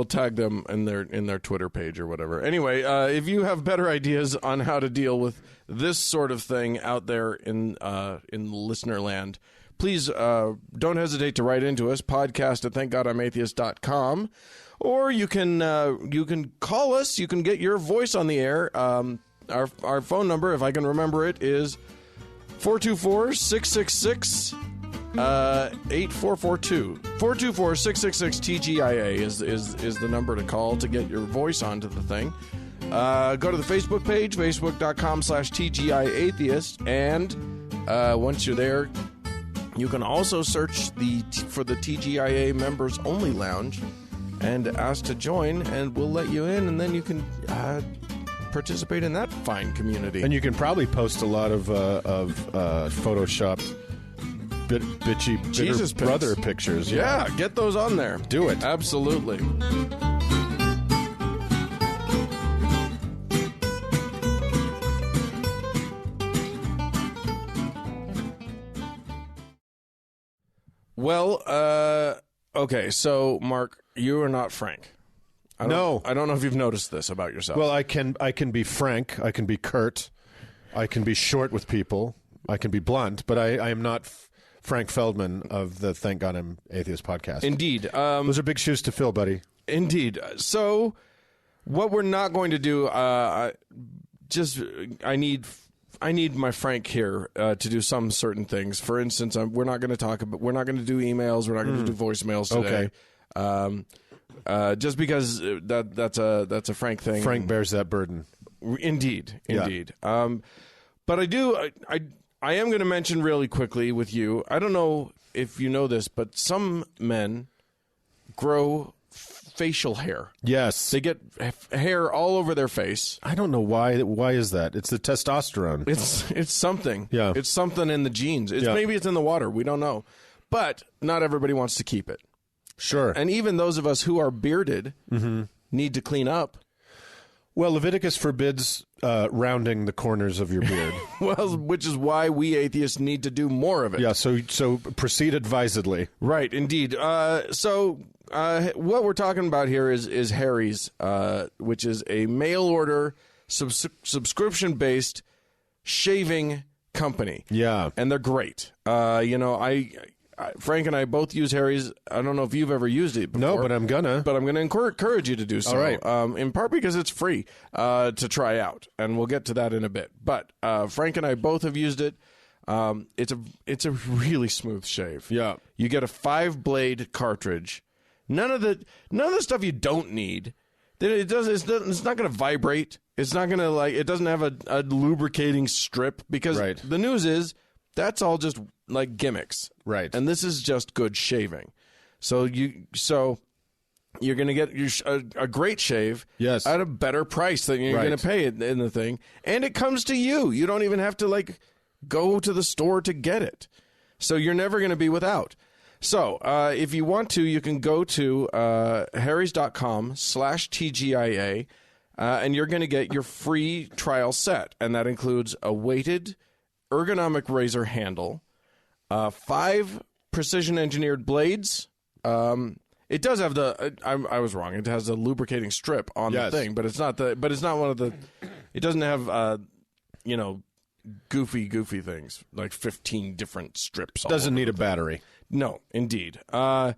tag them in their Twitter page or whatever. Anyway, if you have better ideas on how to deal with this sort of thing out there in listener land, please don't hesitate to write into us, podcast@thankgodimatheist.com, or you can call us. You can get your voice on the air. Our phone number, if I can remember it, is 424-666 8442. 424-666-TGIA is the number to call to get your voice onto the thing. Go to the Facebook page, facebook.com/TGIAtheist, and once you're there, you can also search for the TGIA Members Only Lounge and ask to join, and we'll let you in, and then you can participate in that fine community. And you can probably post a lot of photoshopped bitchy Jesus brother pictures. Yeah, get those on there. Do it. Absolutely. Well, okay, so Mark, you are not Frank. I don't know if you've noticed this about yourself. Well, I can be frank, I can be curt, I can be short with people, I can be blunt, but I am not Frank Feldman of the Thank God I'm Atheist podcast. Indeed. Those are big shoes to fill, buddy. Indeed. So what we're not going to do, I need my Frank here to do some certain things. For instance, we're not going to do emails. We're not going to do voicemails today. Okay. Just because that's a Frank thing. Frank bears that burden. Indeed. Yeah. But I am going to mention really quickly with you. I don't know if you know this, but some men grow facial hair. Yes. They get hair all over their face. I don't know why. Why is that? It's the testosterone. It's something. Yeah. It's something in the genes. Maybe it's in the water. We don't know. But not everybody wants to keep it. Sure. And even those of us who are bearded need to clean up. Well, Leviticus forbids rounding the corners of your beard. Well, which is why we atheists need to do more of it. Yeah, so proceed advisedly. Right, indeed. So what we're talking about here is Harry's, which is a mail-order, subscription-based shaving company. Yeah. And they're great. Frank and I both use Harry's. I don't know if you've ever used it before. No, but I'm gonna. But I'm going to encourage you to do so. All right. In part because it's free to try out, and we'll get to that in a bit. But Frank and I both have used it. It's a really smooth shave. Yeah. You get a 5-blade cartridge. None of the stuff you don't need. It's not going to vibrate. It's not going to it doesn't have a lubricating strip because the news is that's all just like gimmicks. Right. And this is just good shaving. So you're going to get a great shave at a better price than you're going to pay in the thing. And it comes to you. You don't even have to go to the store to get it. So you're never going to be without. So if you want to, you can go to harrys.com/TGIA and you're going to get your free trial set. And that includes a weighted ergonomic razor handle, 5 precision-engineered blades. It does have I was wrong. It has a lubricating strip on the thing, but it's not one of the. It doesn't have goofy things like 15 different strips. Doesn't need a battery. No, indeed. You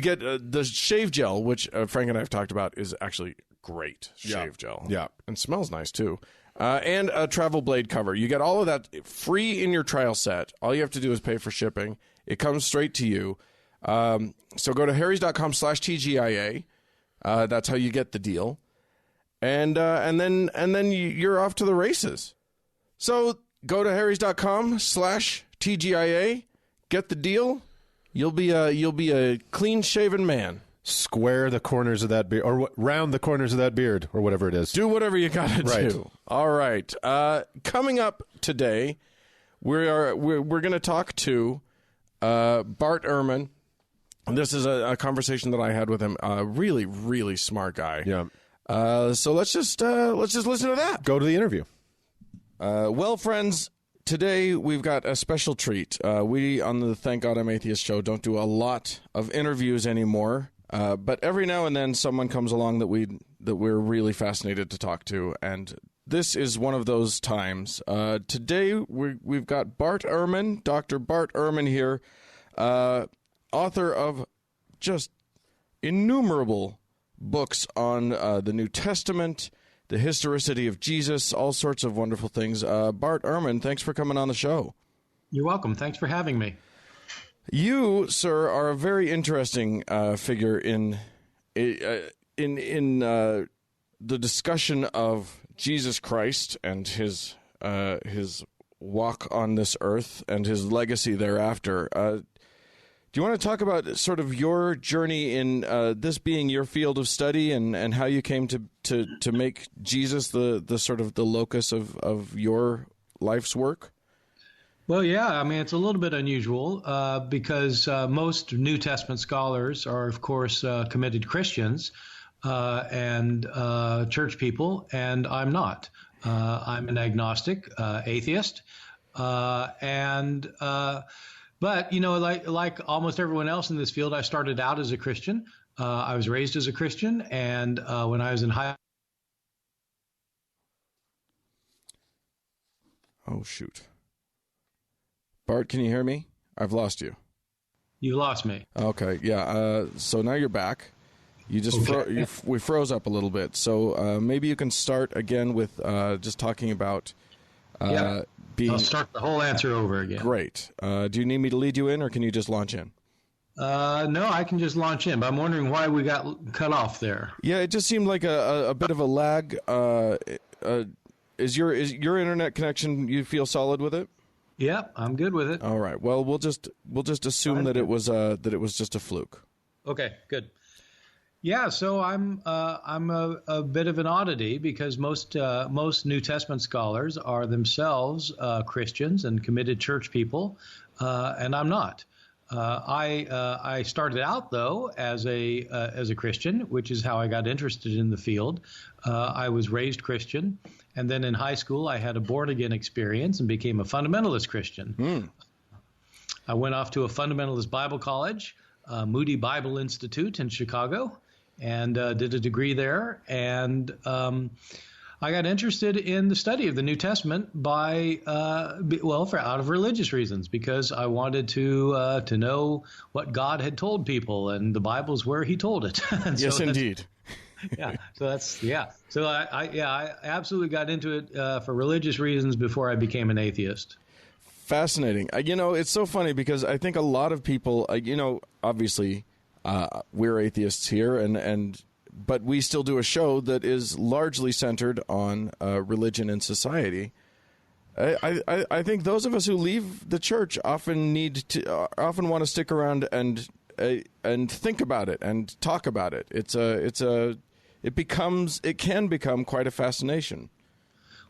get the shave gel, which Frank and I have talked about, is actually great shave gel. Yeah, and smells nice too. And a travel blade cover. You get all of that free in your trial set. All you have to do is pay for shipping. It comes straight to you. So go to harrys.com/TGIA. That's how you get the deal. And then you're off to the races. So go to harrys.com/TGIA. Get the deal. You'll be a clean shaven man. Square the corners of that beard, or round the corners of that beard, or whatever it is. Do whatever you got to do. All right. Coming up today, we're going to talk to Bart Ehrman. This is a conversation that I had with him. A really, really smart guy. Yeah. So let's just listen to that. Go to the interview. Well, friends. Today, we've got a special treat. We, on the Thank God I'm Atheist show, don't do a lot of interviews anymore. But every now and then, someone comes along that we're really fascinated to talk to, and this is one of those times. Today, we've got Bart Ehrman, Dr. Bart Ehrman here, author of just innumerable books on the New Testament, the historicity of Jesus, all sorts of wonderful things. Bart Ehrman, thanks for coming on the show. You're welcome. Thanks for having me. You, sir, are a very interesting figure in the discussion of Jesus Christ and his walk on this earth and his legacy thereafter. Do you want to talk about sort of your journey in this being your field of study and how you came to make Jesus the sort of the locus of your life's work? Well, yeah, I mean, it's a little bit unusual because most New Testament scholars are, of course, committed Christians and church people, and I'm not. I'm an agnostic, atheist, but you know, like almost everyone else in this field, I started out as a Christian. I was raised as a Christian, and when I was in high. Oh shoot. Bart, can you hear me? I've lost you. You lost me. Okay, yeah. So now you're back. You just we froze up a little bit. So maybe you can start again with just talking about being. I'll start the whole answer over again. Great. Do you need me to lead you in, or can you just launch in? No, I can just launch in. But I'm wondering why we got cut off there. Yeah, it just seemed like a bit of a lag. Is your internet connection? You feel solid with it? Yeah, I'm good with it. All right. Well, we'll just assume that it was just a fluke. Okay, good. Yeah, so I'm a bit of an oddity because most New Testament scholars are themselves Christians and committed church people, and I'm not. I started out though as a Christian, which is how I got interested in the field. I was raised Christian. And then in high school, I had a born-again experience and became a fundamentalist Christian. I went off to a fundamentalist Bible college, Moody Bible Institute in Chicago, and did a degree there. And I got interested in the study of the New Testament out of religious reasons, because I wanted to know what God had told people, and the Bible's where He told it. Yes, indeed. So I absolutely got into it for religious reasons before I became an atheist. Fascinating. You know, it's so funny because I think a lot of people, obviously we're atheists here, but we still do a show that is largely centered on religion and society. I think those of us who leave the church often want to stick around and think about it and talk about it. It can become quite a fascination.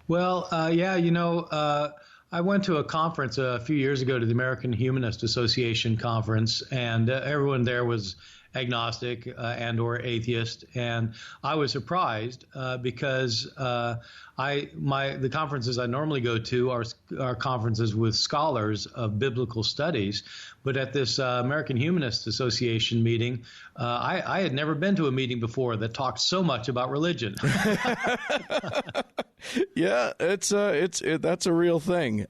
Well, I went to a conference a few years ago, to the American Humanist Association conference, and everyone there was agnostic and or atheist, and I was surprised because the conferences I normally go to are conferences with scholars of biblical studies, but at this American Humanist Association meeting, I had never been to a meeting before that talked so much about religion. Yeah, that's a real thing.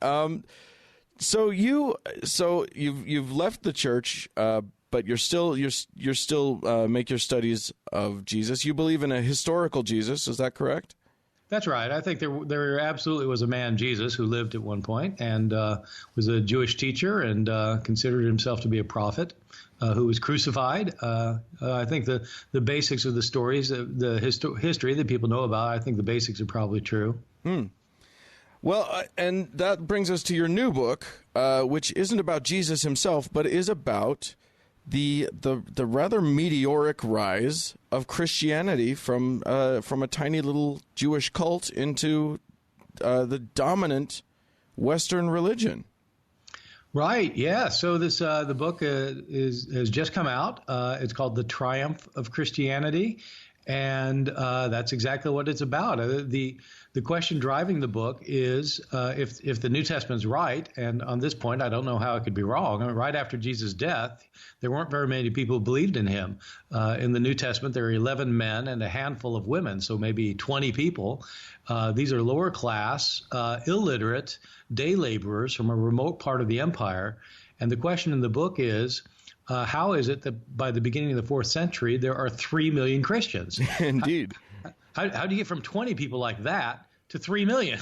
So you've left the church. But you're still make your studies of Jesus. You believe in a historical Jesus, is that correct? That's right. I think there absolutely was a man, Jesus, who lived at one point and was a Jewish teacher and considered himself to be a prophet who was crucified. I think the basics of the stories, the history that people know about, I think the basics are probably true. Well, and that brings us to your new book, which isn't about Jesus himself, but is about the rather meteoric rise of Christianity from a tiny little Jewish cult into the dominant Western religion. Right. Yeah. So this the book has just come out. It's called The Triumph of Christianity, and that's exactly what it's about. The question driving the book is if the New Testament's right, and on this point, I don't know how it could be wrong. I mean, right after Jesus' death, there weren't very many people who believed in him. In the New Testament, there are 11 men and a handful of women, so maybe 20 people. These are lower class, illiterate day laborers from a remote part of the empire. And the question in the book is, how is it that by the beginning of the 4th century, there are 3 million Christians? Indeed. How do you get from 20 people like that to 3 million.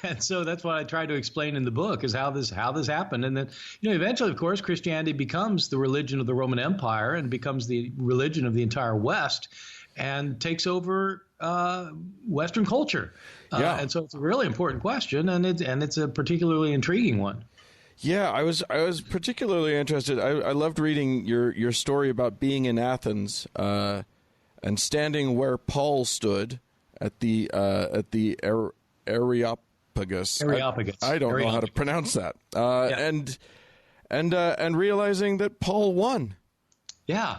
And so that's what I try to explain in the book, is how this happened. And then, eventually, of course, Christianity becomes the religion of the Roman Empire and becomes the religion of the entire West and takes over Western culture. And so it's a really important question, and it's a particularly intriguing one. Yeah, I was particularly interested. I loved reading your story about being in Athens and standing where Paul stood at the Areopagus. I don't know how to pronounce that. And realizing that Paul won. Yeah.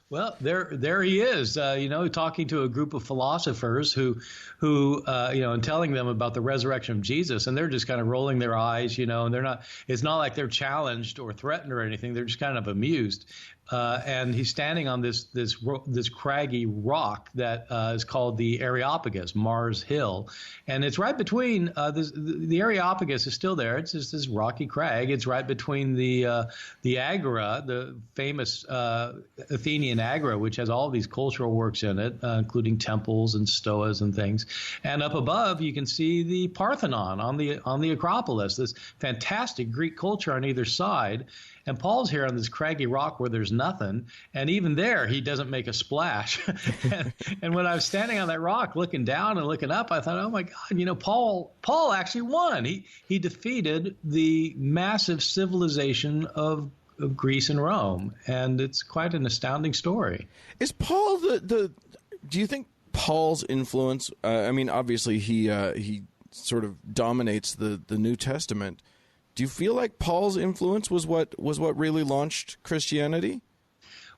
Well, there he is, talking to a group of philosophers who, and telling them about the resurrection of Jesus, and they're just kind of rolling their eyes, and they're not. It's not like they're challenged or threatened or anything. They're just kind of amused. And he's standing on this craggy rock that is called the Areopagus, Mars Hill, and it's right between the Areopagus is still there. It's just this rocky crag. It's right between the Agora, the famous Athenian Agora, which has all these cultural works in it, including temples and stoas and things. And up above, you can see the Parthenon on the Acropolis. This fantastic Greek culture on either side. And Paul's here on this craggy rock where there's nothing, and even there he doesn't make a splash. and when I was standing on that rock looking down and looking up, I thought, oh my God, Paul actually won. He defeated the massive civilization of Greece and Rome, and it's quite an astounding story. Is Paul do you think Paul's influence? Obviously he sort of dominates the New Testament. Do you feel like Paul's influence was what really launched Christianity?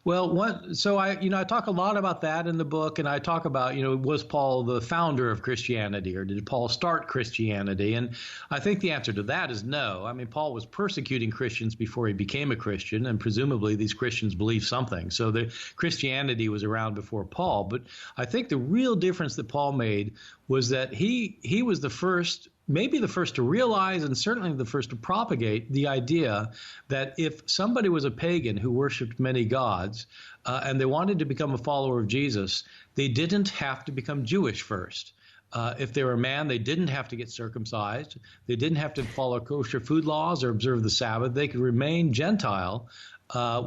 Well, I talk a lot about that in the book, and I talk about, was Paul the founder of Christianity, or did Paul start Christianity? And I think the answer to that is no. I mean, Paul was persecuting Christians before he became a Christian, and presumably these Christians believed something. So the Christianity was around before Paul. But I think the real difference that Paul made was that he was the first, maybe the first to realize, and certainly the first to propagate the idea that if somebody was a pagan who worshipped many gods and they wanted to become a follower of Jesus, they didn't have to become Jewish first. If they were a man, they didn't have to get circumcised. They didn't have to follow kosher food laws or observe the Sabbath. They could remain Gentile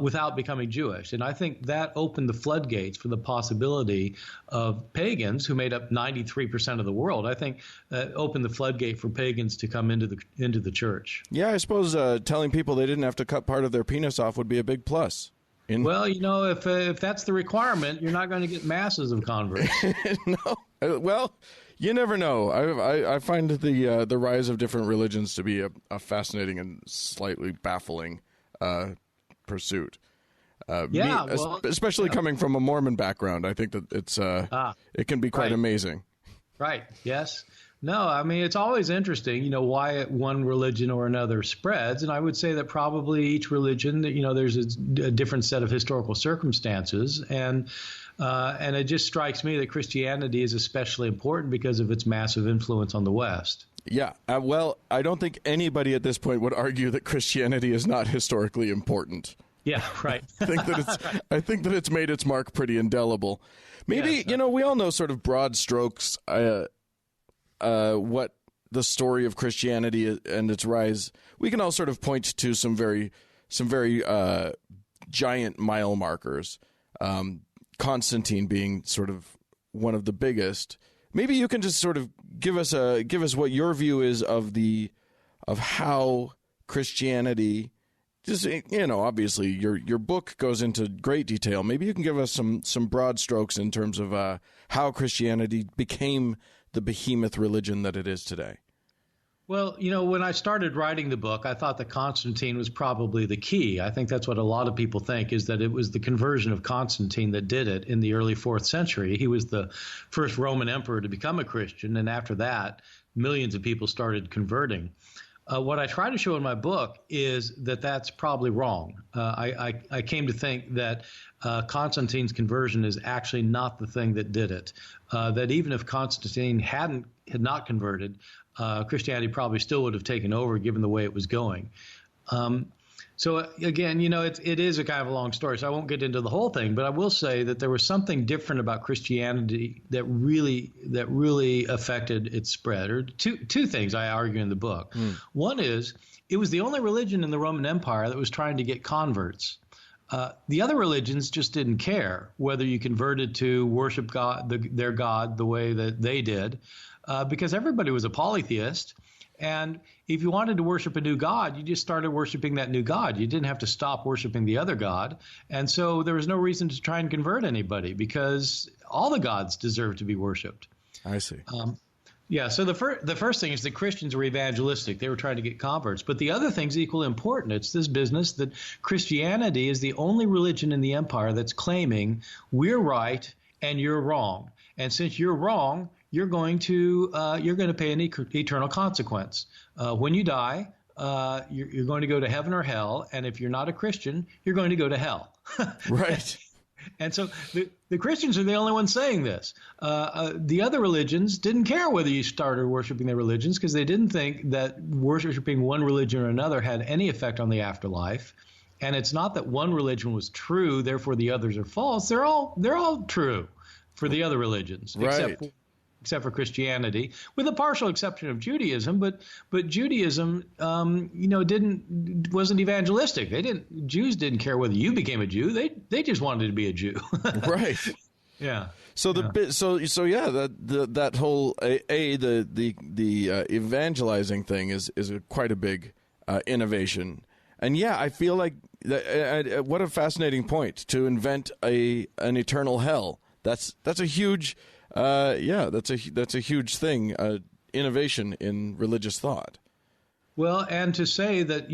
without becoming Jewish. And I think that opened the floodgates for the possibility of pagans, who made up 93% of the world. I think opened the floodgate for pagans to come into the church. Yeah, I suppose telling people they didn't have to cut part of their penis off would be a big plus. Well, if that's the requirement, you're not going to get masses of converts. No. Well, you never know. I find the rise of different religions to be a fascinating and slightly baffling pursuit. Especially coming from a Mormon background, I think that it can be quite amazing. Right. Yes. No, I mean, it's always interesting, why one religion or another spreads. And I would say that probably each religion, there's a different set of historical circumstances. And it just strikes me that Christianity is especially important because of its massive influence on the West. Yeah. Well, I don't think anybody at this point would argue that Christianity is not historically important. Yeah, right. I think that it's made its mark pretty indelible. Maybe, we all know sort of broad strokes what the story of Christianity and its rise. We can all sort of point to some very giant mile markers. Constantine being sort of one of the biggest. Maybe you can just sort of give us what your view is of how Christianity, just, obviously your book goes into great detail. Maybe you can give us some broad strokes in terms of how Christianity became the behemoth religion that it is today. Well, when I started writing the book, I thought that Constantine was probably the key. I think that's what a lot of people think, is that it was the conversion of Constantine that did it in the early 4th century. He was the first Roman emperor to become a Christian, and after that, millions of people started converting. What I try to show in my book is that that's probably wrong. I came to think that Constantine's conversion is actually not the thing that did it. That even if Constantine had not converted, Christianity probably still would have taken over given the way it was going. So again, it is a kind of a long story, so I won't get into the whole thing. But I will say that there was something different about Christianity that really affected its spread. Or two things I argue in the book. One is it was the only religion in the Roman Empire that was trying to get converts. The other religions just didn't care whether you converted to worship God, their God, the way that they did, because everybody was a polytheist. And if you wanted to worship a new god, you just started worshiping that new god. You didn't have to stop worshiping the other god. And so there was no reason to try and convert anybody because all the gods deserve to be worshiped. I see. So the first thing is that Christians were evangelistic. They were trying to get converts. But the other thing's equally important. It's this business that Christianity is the only religion in the empire that's claiming we're right and you're wrong. And since you're wrong, you're going to pay an eternal consequence. When you die, you're going to go to heaven or hell, and if you're not a Christian, you're going to go to hell. Right. And so the Christians are the only ones saying this. The other religions didn't care whether you started worshiping their religions because they didn't think that worshiping one religion or another had any effect on the afterlife. And it's not that one religion was true, therefore the others are false. They're all true for the other religions, right. except for Christianity, with a partial exception of Judaism. But Judaism, wasn't evangelistic. Jews didn't care whether you became a Jew. They just wanted to be a Jew. Right. Yeah. So that whole the evangelizing thing is quite a big innovation. And I feel like what a fascinating point to invent an eternal hell. That's a huge that's a huge thing, innovation in religious thought. Well, and to say that,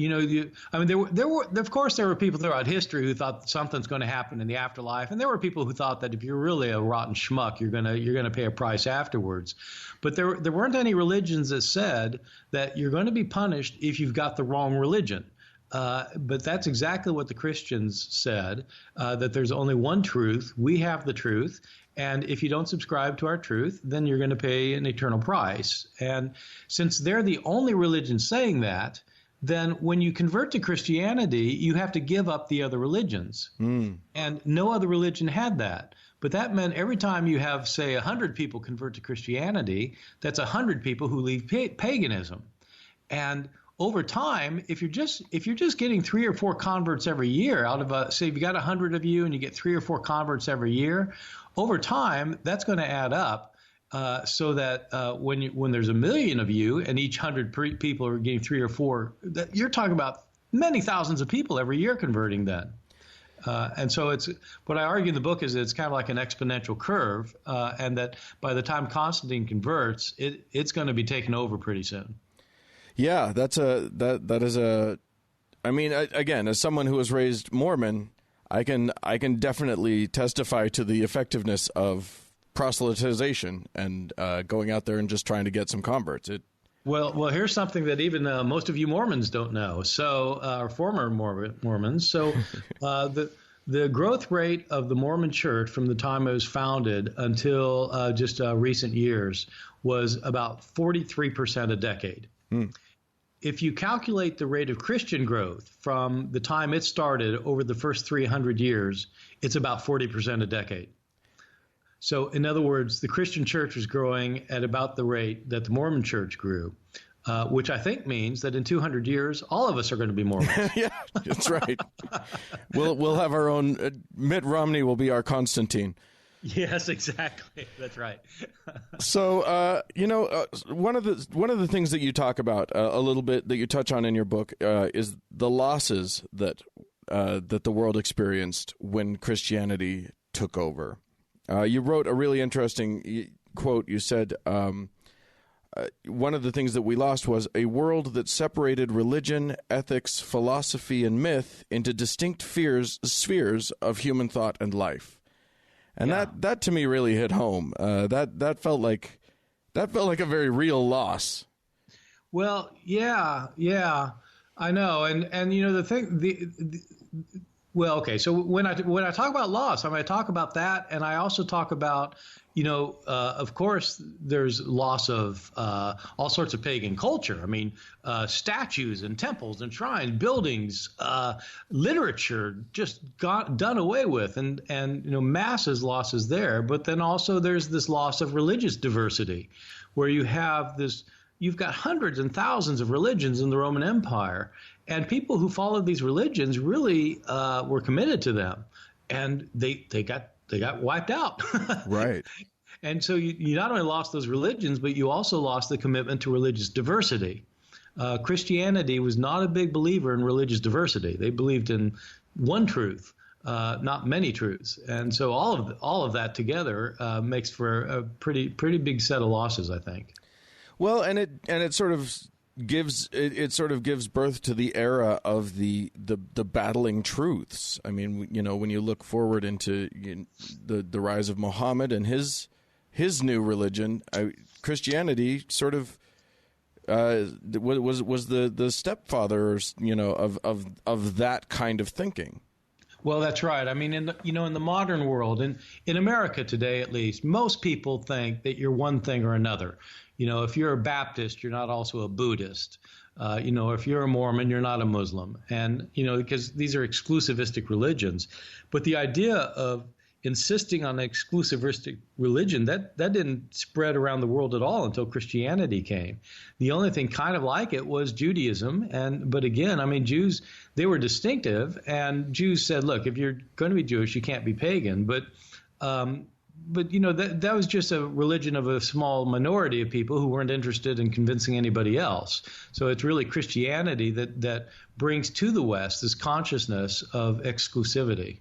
there were of course there were people throughout history who thought something's going to happen in the afterlife, and there were people who thought that if you're really a rotten schmuck, you're gonna pay a price afterwards. But there weren't any religions that said that you're going to be punished if you've got the wrong religion. But that's exactly what the Christians said, that there's only one truth. We have the truth. And if you don't subscribe to our truth, then you're going to pay an eternal price. And since they're the only religion saying that, then when you convert to Christianity, you have to give up the other religions. And no other religion had that. But that meant every time you have, say, 100 people convert to Christianity, that's 100 people who leave paganism. And over time, if you're just getting 3 or 4 converts every year out of say if you got 100 of you and you get 3 or 4 converts every year, over time that's going to add up so that when there's 1 million of you and each 100 people are getting 3 or 4, you're talking about many thousands of people every year converting then. And so it's what I argue in the book is that it's kind of like an exponential curve, and that by the time Constantine converts, it's going to be taken over pretty soon. Yeah, that is a. I mean, again, as someone who was raised Mormon, I can definitely testify to the effectiveness of proselytization and going out there and just trying to get some converts. Well, here's something that even most of you Mormons don't know. So, or former Mormons. So, the growth rate of the Mormon Church from the time it was founded until just recent years was about 43% a decade. If you calculate the rate of Christian growth from the time it started over the first 300 years, it's about 40% a decade. So in other words, the Christian church is growing at about the rate that the Mormon church grew, which I think means that in 200 years, all of us are going to be Mormons. Yeah, that's right. We'll have our own, Mitt Romney will be our Constantine. Yes, exactly. That's right. So, one of the things that you talk about a little bit that you touch on in your book is the losses that the world experienced when Christianity took over. You wrote a really interesting quote. You said, one of the things that we lost was a world that separated religion, ethics, philosophy, and myth into distinct spheres of human thought and life. And that to me really hit home. That felt like a very real loss. Well, yeah, I know. And the thing, Well, okay. So when I talk about loss, I talk about that, and I also talk about, of course, there's loss of all sorts of pagan culture. I mean, statues and temples and shrines, buildings, literature just got done away with, and masses losses there. But then also there's this loss of religious diversity, where you've got hundreds and thousands of religions in the Roman Empire. And people who followed these religions really were committed to them, and they got wiped out. Right. And so you not only lost those religions, but you also lost the commitment to religious diversity. Christianity was not a big believer in religious diversity. They believed in one truth, not many truths. And so all of that together makes for a pretty big set of losses, I think. Well, and it sort of gives birth to the era of the battling truths. I mean, when you look forward into the rise of Muhammad and his new religion, Christianity sort of was the stepfather, of that kind of thinking. Well, that's right. I mean, in the modern world, in America today, at least, most people think that you're one thing or another. If you're a Baptist, you're not also a Buddhist. If you're a Mormon, you're not a Muslim. And, because these are exclusivistic religions. But the idea of insisting on an exclusivistic religion, that didn't spread around the world at all until Christianity came. The only thing kind of like it was Judaism. But again, I mean, Jews, they were distinctive. And Jews said, look, if you're going to be Jewish, you can't be pagan. But that was just a religion of a small minority of people who weren't interested in convincing anybody else. So it's really Christianity that brings to the West this consciousness of exclusivity.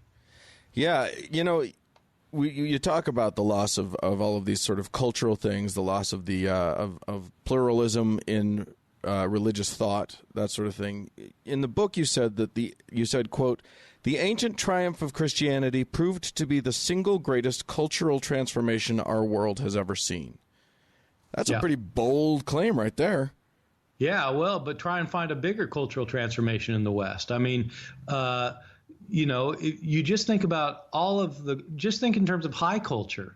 Yeah, you talk about the loss of all of these sort of cultural things, the loss of the of pluralism in religious thought, that sort of thing. In the book, you said quote, "The ancient triumph of Christianity proved to be the single greatest cultural transformation our world has ever seen." That's a pretty bold claim right there. Yeah, well, but try and find a bigger cultural transformation in the West. I mean, you just think about just think in terms of high culture,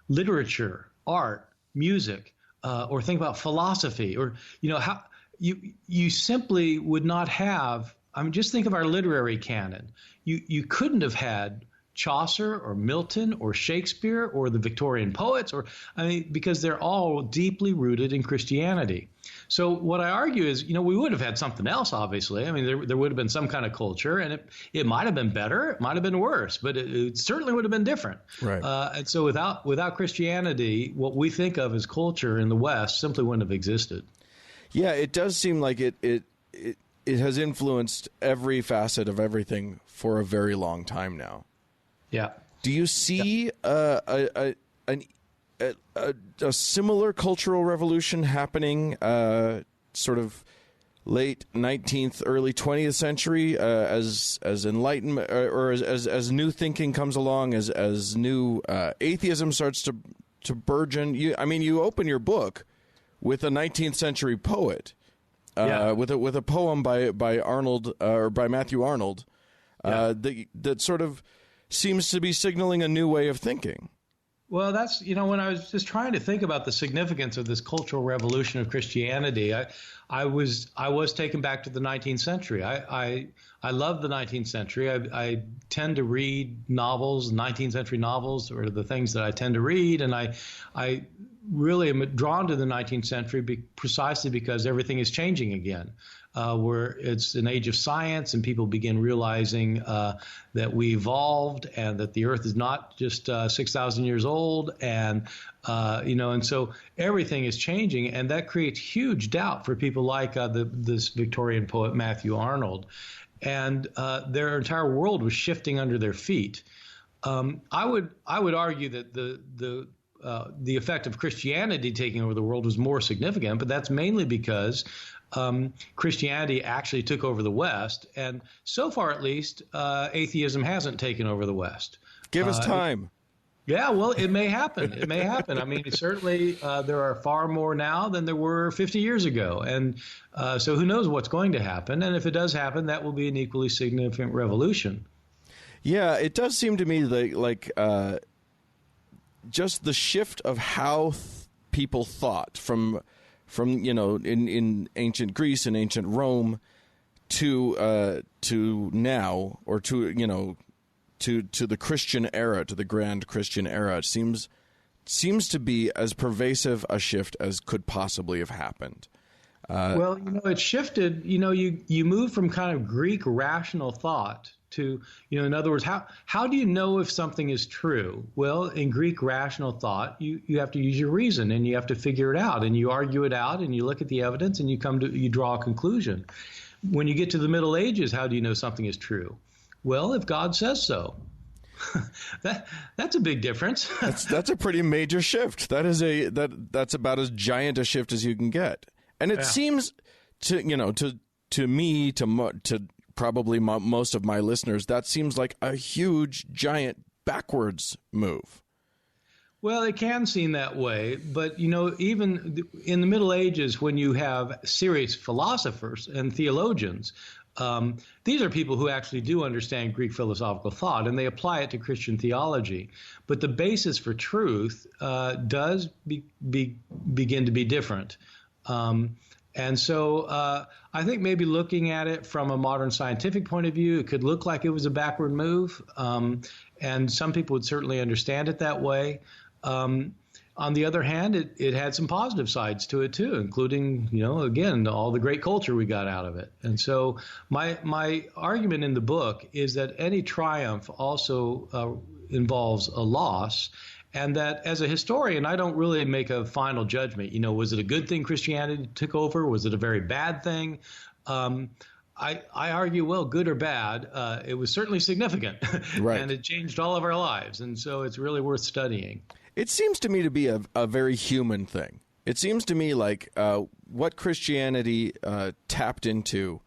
literature, art, music, or think about philosophy, or, how you simply would not have. I mean, just think of our literary canon. You couldn't have had Chaucer or Milton or Shakespeare or the Victorian poets, because they're all deeply rooted in Christianity. So what I argue is, we would have had something else, obviously. I mean, there would have been some kind of culture, and it might have been better, it might have been worse, but it certainly would have been different. Right. And so without Christianity, what we think of as culture in the West simply wouldn't have existed. Yeah, it does seem like it has influenced every facet of everything for a very long time now. Yeah. Do you see a similar cultural revolution happening, sort of late 19th, early 20th century, as enlightenment or as new thinking comes along, as new atheism starts to burgeon? You open your book with a 19th century poet. With a poem by Arnold or by Matthew Arnold, that sort of seems to be signaling a new way of thinking. Well, that's, when I was just trying to think about the significance of this cultural revolution of Christianity, I was taken back to the 19th century. I love the 19th century. I tend to read novels, 19th century novels, or the things that I tend to read, and I really am drawn to the 19th century precisely because everything is changing again. Where it's an age of science and people begin realizing that we evolved and that the earth is not just 6,000 years old. And so everything is changing, and that creates huge doubt for people like this Victorian poet, Matthew Arnold. And their entire world was shifting under their feet. I would argue that the effect of Christianity taking over the world was more significant, but that's mainly because Christianity actually took over the West, and so far at least, atheism hasn't taken over the West. Give us time. Yeah, well, it may happen. It may happen. I mean, certainly there are far more now than there were 50 years ago. And so who knows what's going to happen. And if it does happen, that will be an equally significant revolution. Yeah, it does seem to me like just the shift of how people thought from in ancient Greece and ancient Rome to now, or to the Christian era, to the grand Christian era. It seems to be as pervasive a shift as could possibly have happened. Well, it shifted. You move from kind of Greek rational thought to, in other words, how do you know if something is true? Well, in Greek rational thought, you have to use your reason, and you have to figure it out, and you argue it out, and you look at the evidence, and you draw a conclusion. When you get to the Middle Ages, how do you know something is true? Well, if God says so. That's a big difference. That's a pretty major shift. That's about as giant a shift as you can get. And it seems to me, to probably most of my listeners, that seems like a huge, giant backwards move. Well, it can seem that way, but even in the Middle Ages, when you have serious philosophers and theologians, these are people who actually do understand Greek philosophical thought, and they apply it to Christian theology. But the basis for truth does begin to be different. And so I think maybe looking at it from a modern scientific point of view, it could look like it was a backward move, and some people would certainly understand it that way. On the other hand, it had some positive sides to it too, including, again, all the great culture we got out of it. And so my argument in the book is that any triumph also involves a loss, and that as a historian, I don't really make a final judgment. Was it a good thing Christianity took over? Was it a very bad thing? I argue, well, good or bad, it was certainly significant, right. And it changed all of our lives. And so it's really worth studying. It seems to me to be a very human thing. It seems to me like what Christianity tapped into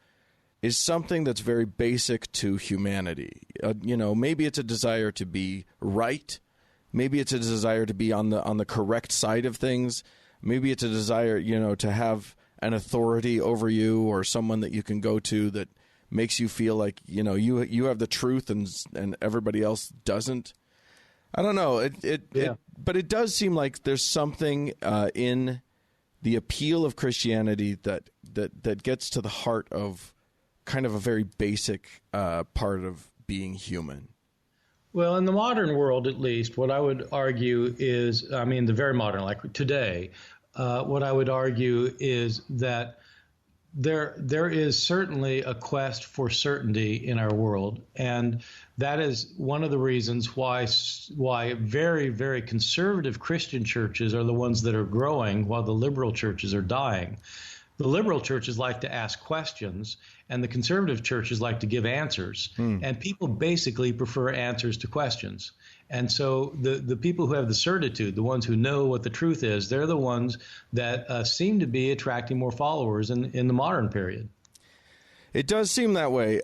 is something that's very basic to humanity. Maybe it's a desire to be right. Maybe it's a desire to be on the correct side of things. Maybe it's a desire, to have an authority over you, or someone that you can go to that makes you feel like, you have the truth and everybody else doesn't. I don't know. But it does seem like there's something in the appeal of Christianity that gets to the heart of kind of a very basic part of being human. Well, in the modern world, at least, what I would argue is, the very modern, like today, what I would argue is that there is certainly a quest for certainty in our world, and that is one of the reasons why very, very conservative Christian churches are the ones that are growing while the liberal churches are dying. The liberal churches like to ask questions, and the conservative churches like to give answers. And people basically prefer answers to questions. And so the people who have the certitude, the ones who know what the truth is, they're the ones that seem to be attracting more followers in the modern period. It does seem that way.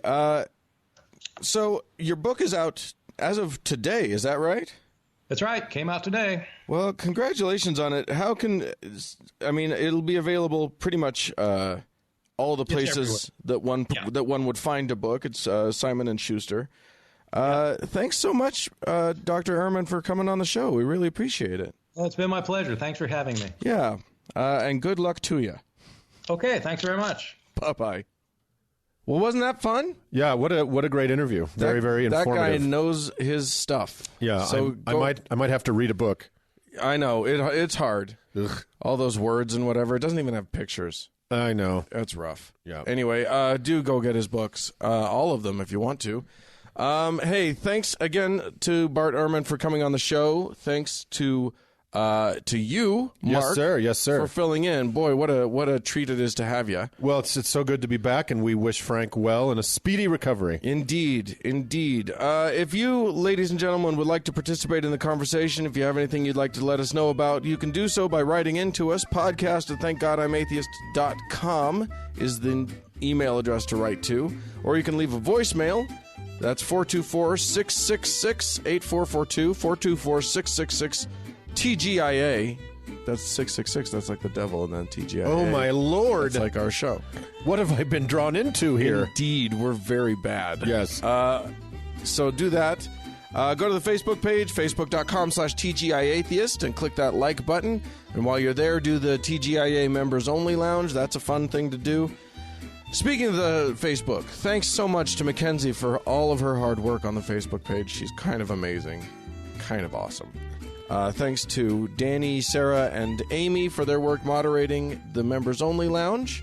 So your book is out as of today, is that right? That's right. Came out today. Well, congratulations on it. It'll be available pretty much all the places that one would find a book. It's Simon & Schuster. Thanks so much, Dr. Ehrman, for coming on the show. We really appreciate it. Well, it's been my pleasure. Thanks for having me. Yeah, and good luck to you. Okay, thanks very much. Bye-bye. Well, wasn't that fun? Yeah, what a great interview. Very, very informative. That guy knows his stuff. Yeah, so I might have to read a book. I know. It's hard. Ugh. All those words and whatever. It doesn't even have pictures. I know. That's rough. Yeah. Anyway, do go get his books. All of them if you want to. Hey, thanks again to Bart Ehrman for coming on the show. Thanks to you, Mark. Yes, sir. For filling in. Boy, what a treat it is to have you. Well, it's so good to be back, and we wish Frank well and a speedy recovery. Indeed. If you, ladies and gentlemen, would like to participate in the conversation, if you have anything you'd like to let us know about, you can do so by writing into us. podcast@thankgodimatheist.com is the email address to write to, or you can leave a voicemail That's 424-666-8442, 424-666-TGIA. That's 666. That's like the devil, and then TGIA. Oh, my Lord. It's like our show. What have I been drawn into here? Indeed, we're very bad. Yes. So do that. Go to the Facebook page, facebook.com/TGIAtheist, and click that like button. And while you're there, do the TGIA Members Only Lounge. That's a fun thing to do. Speaking of the Facebook, thanks so much to Mackenzie for all of her hard work on the Facebook page. She's kind of amazing. Kind of awesome. Thanks to Danny, Sarah, and Amy for their work moderating the Members Only Lounge.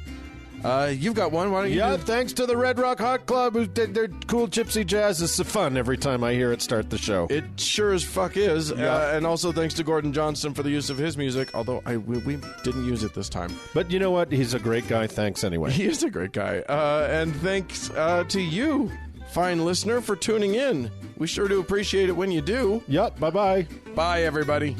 You've got one. Why don't you? Yeah, thanks to the Red Rock Hot Club who did their cool gypsy jazz. It's so fun every time I hear it start the show. It sure as fuck is. Yeah. And also thanks to Gordon Johnston for the use of his music, although we didn't use it this time. But you know what? He's a great guy. Thanks anyway. He is a great guy. And thanks to you, fine listener, for tuning in. We sure do appreciate it when you do. Yep, bye-bye. Bye, everybody.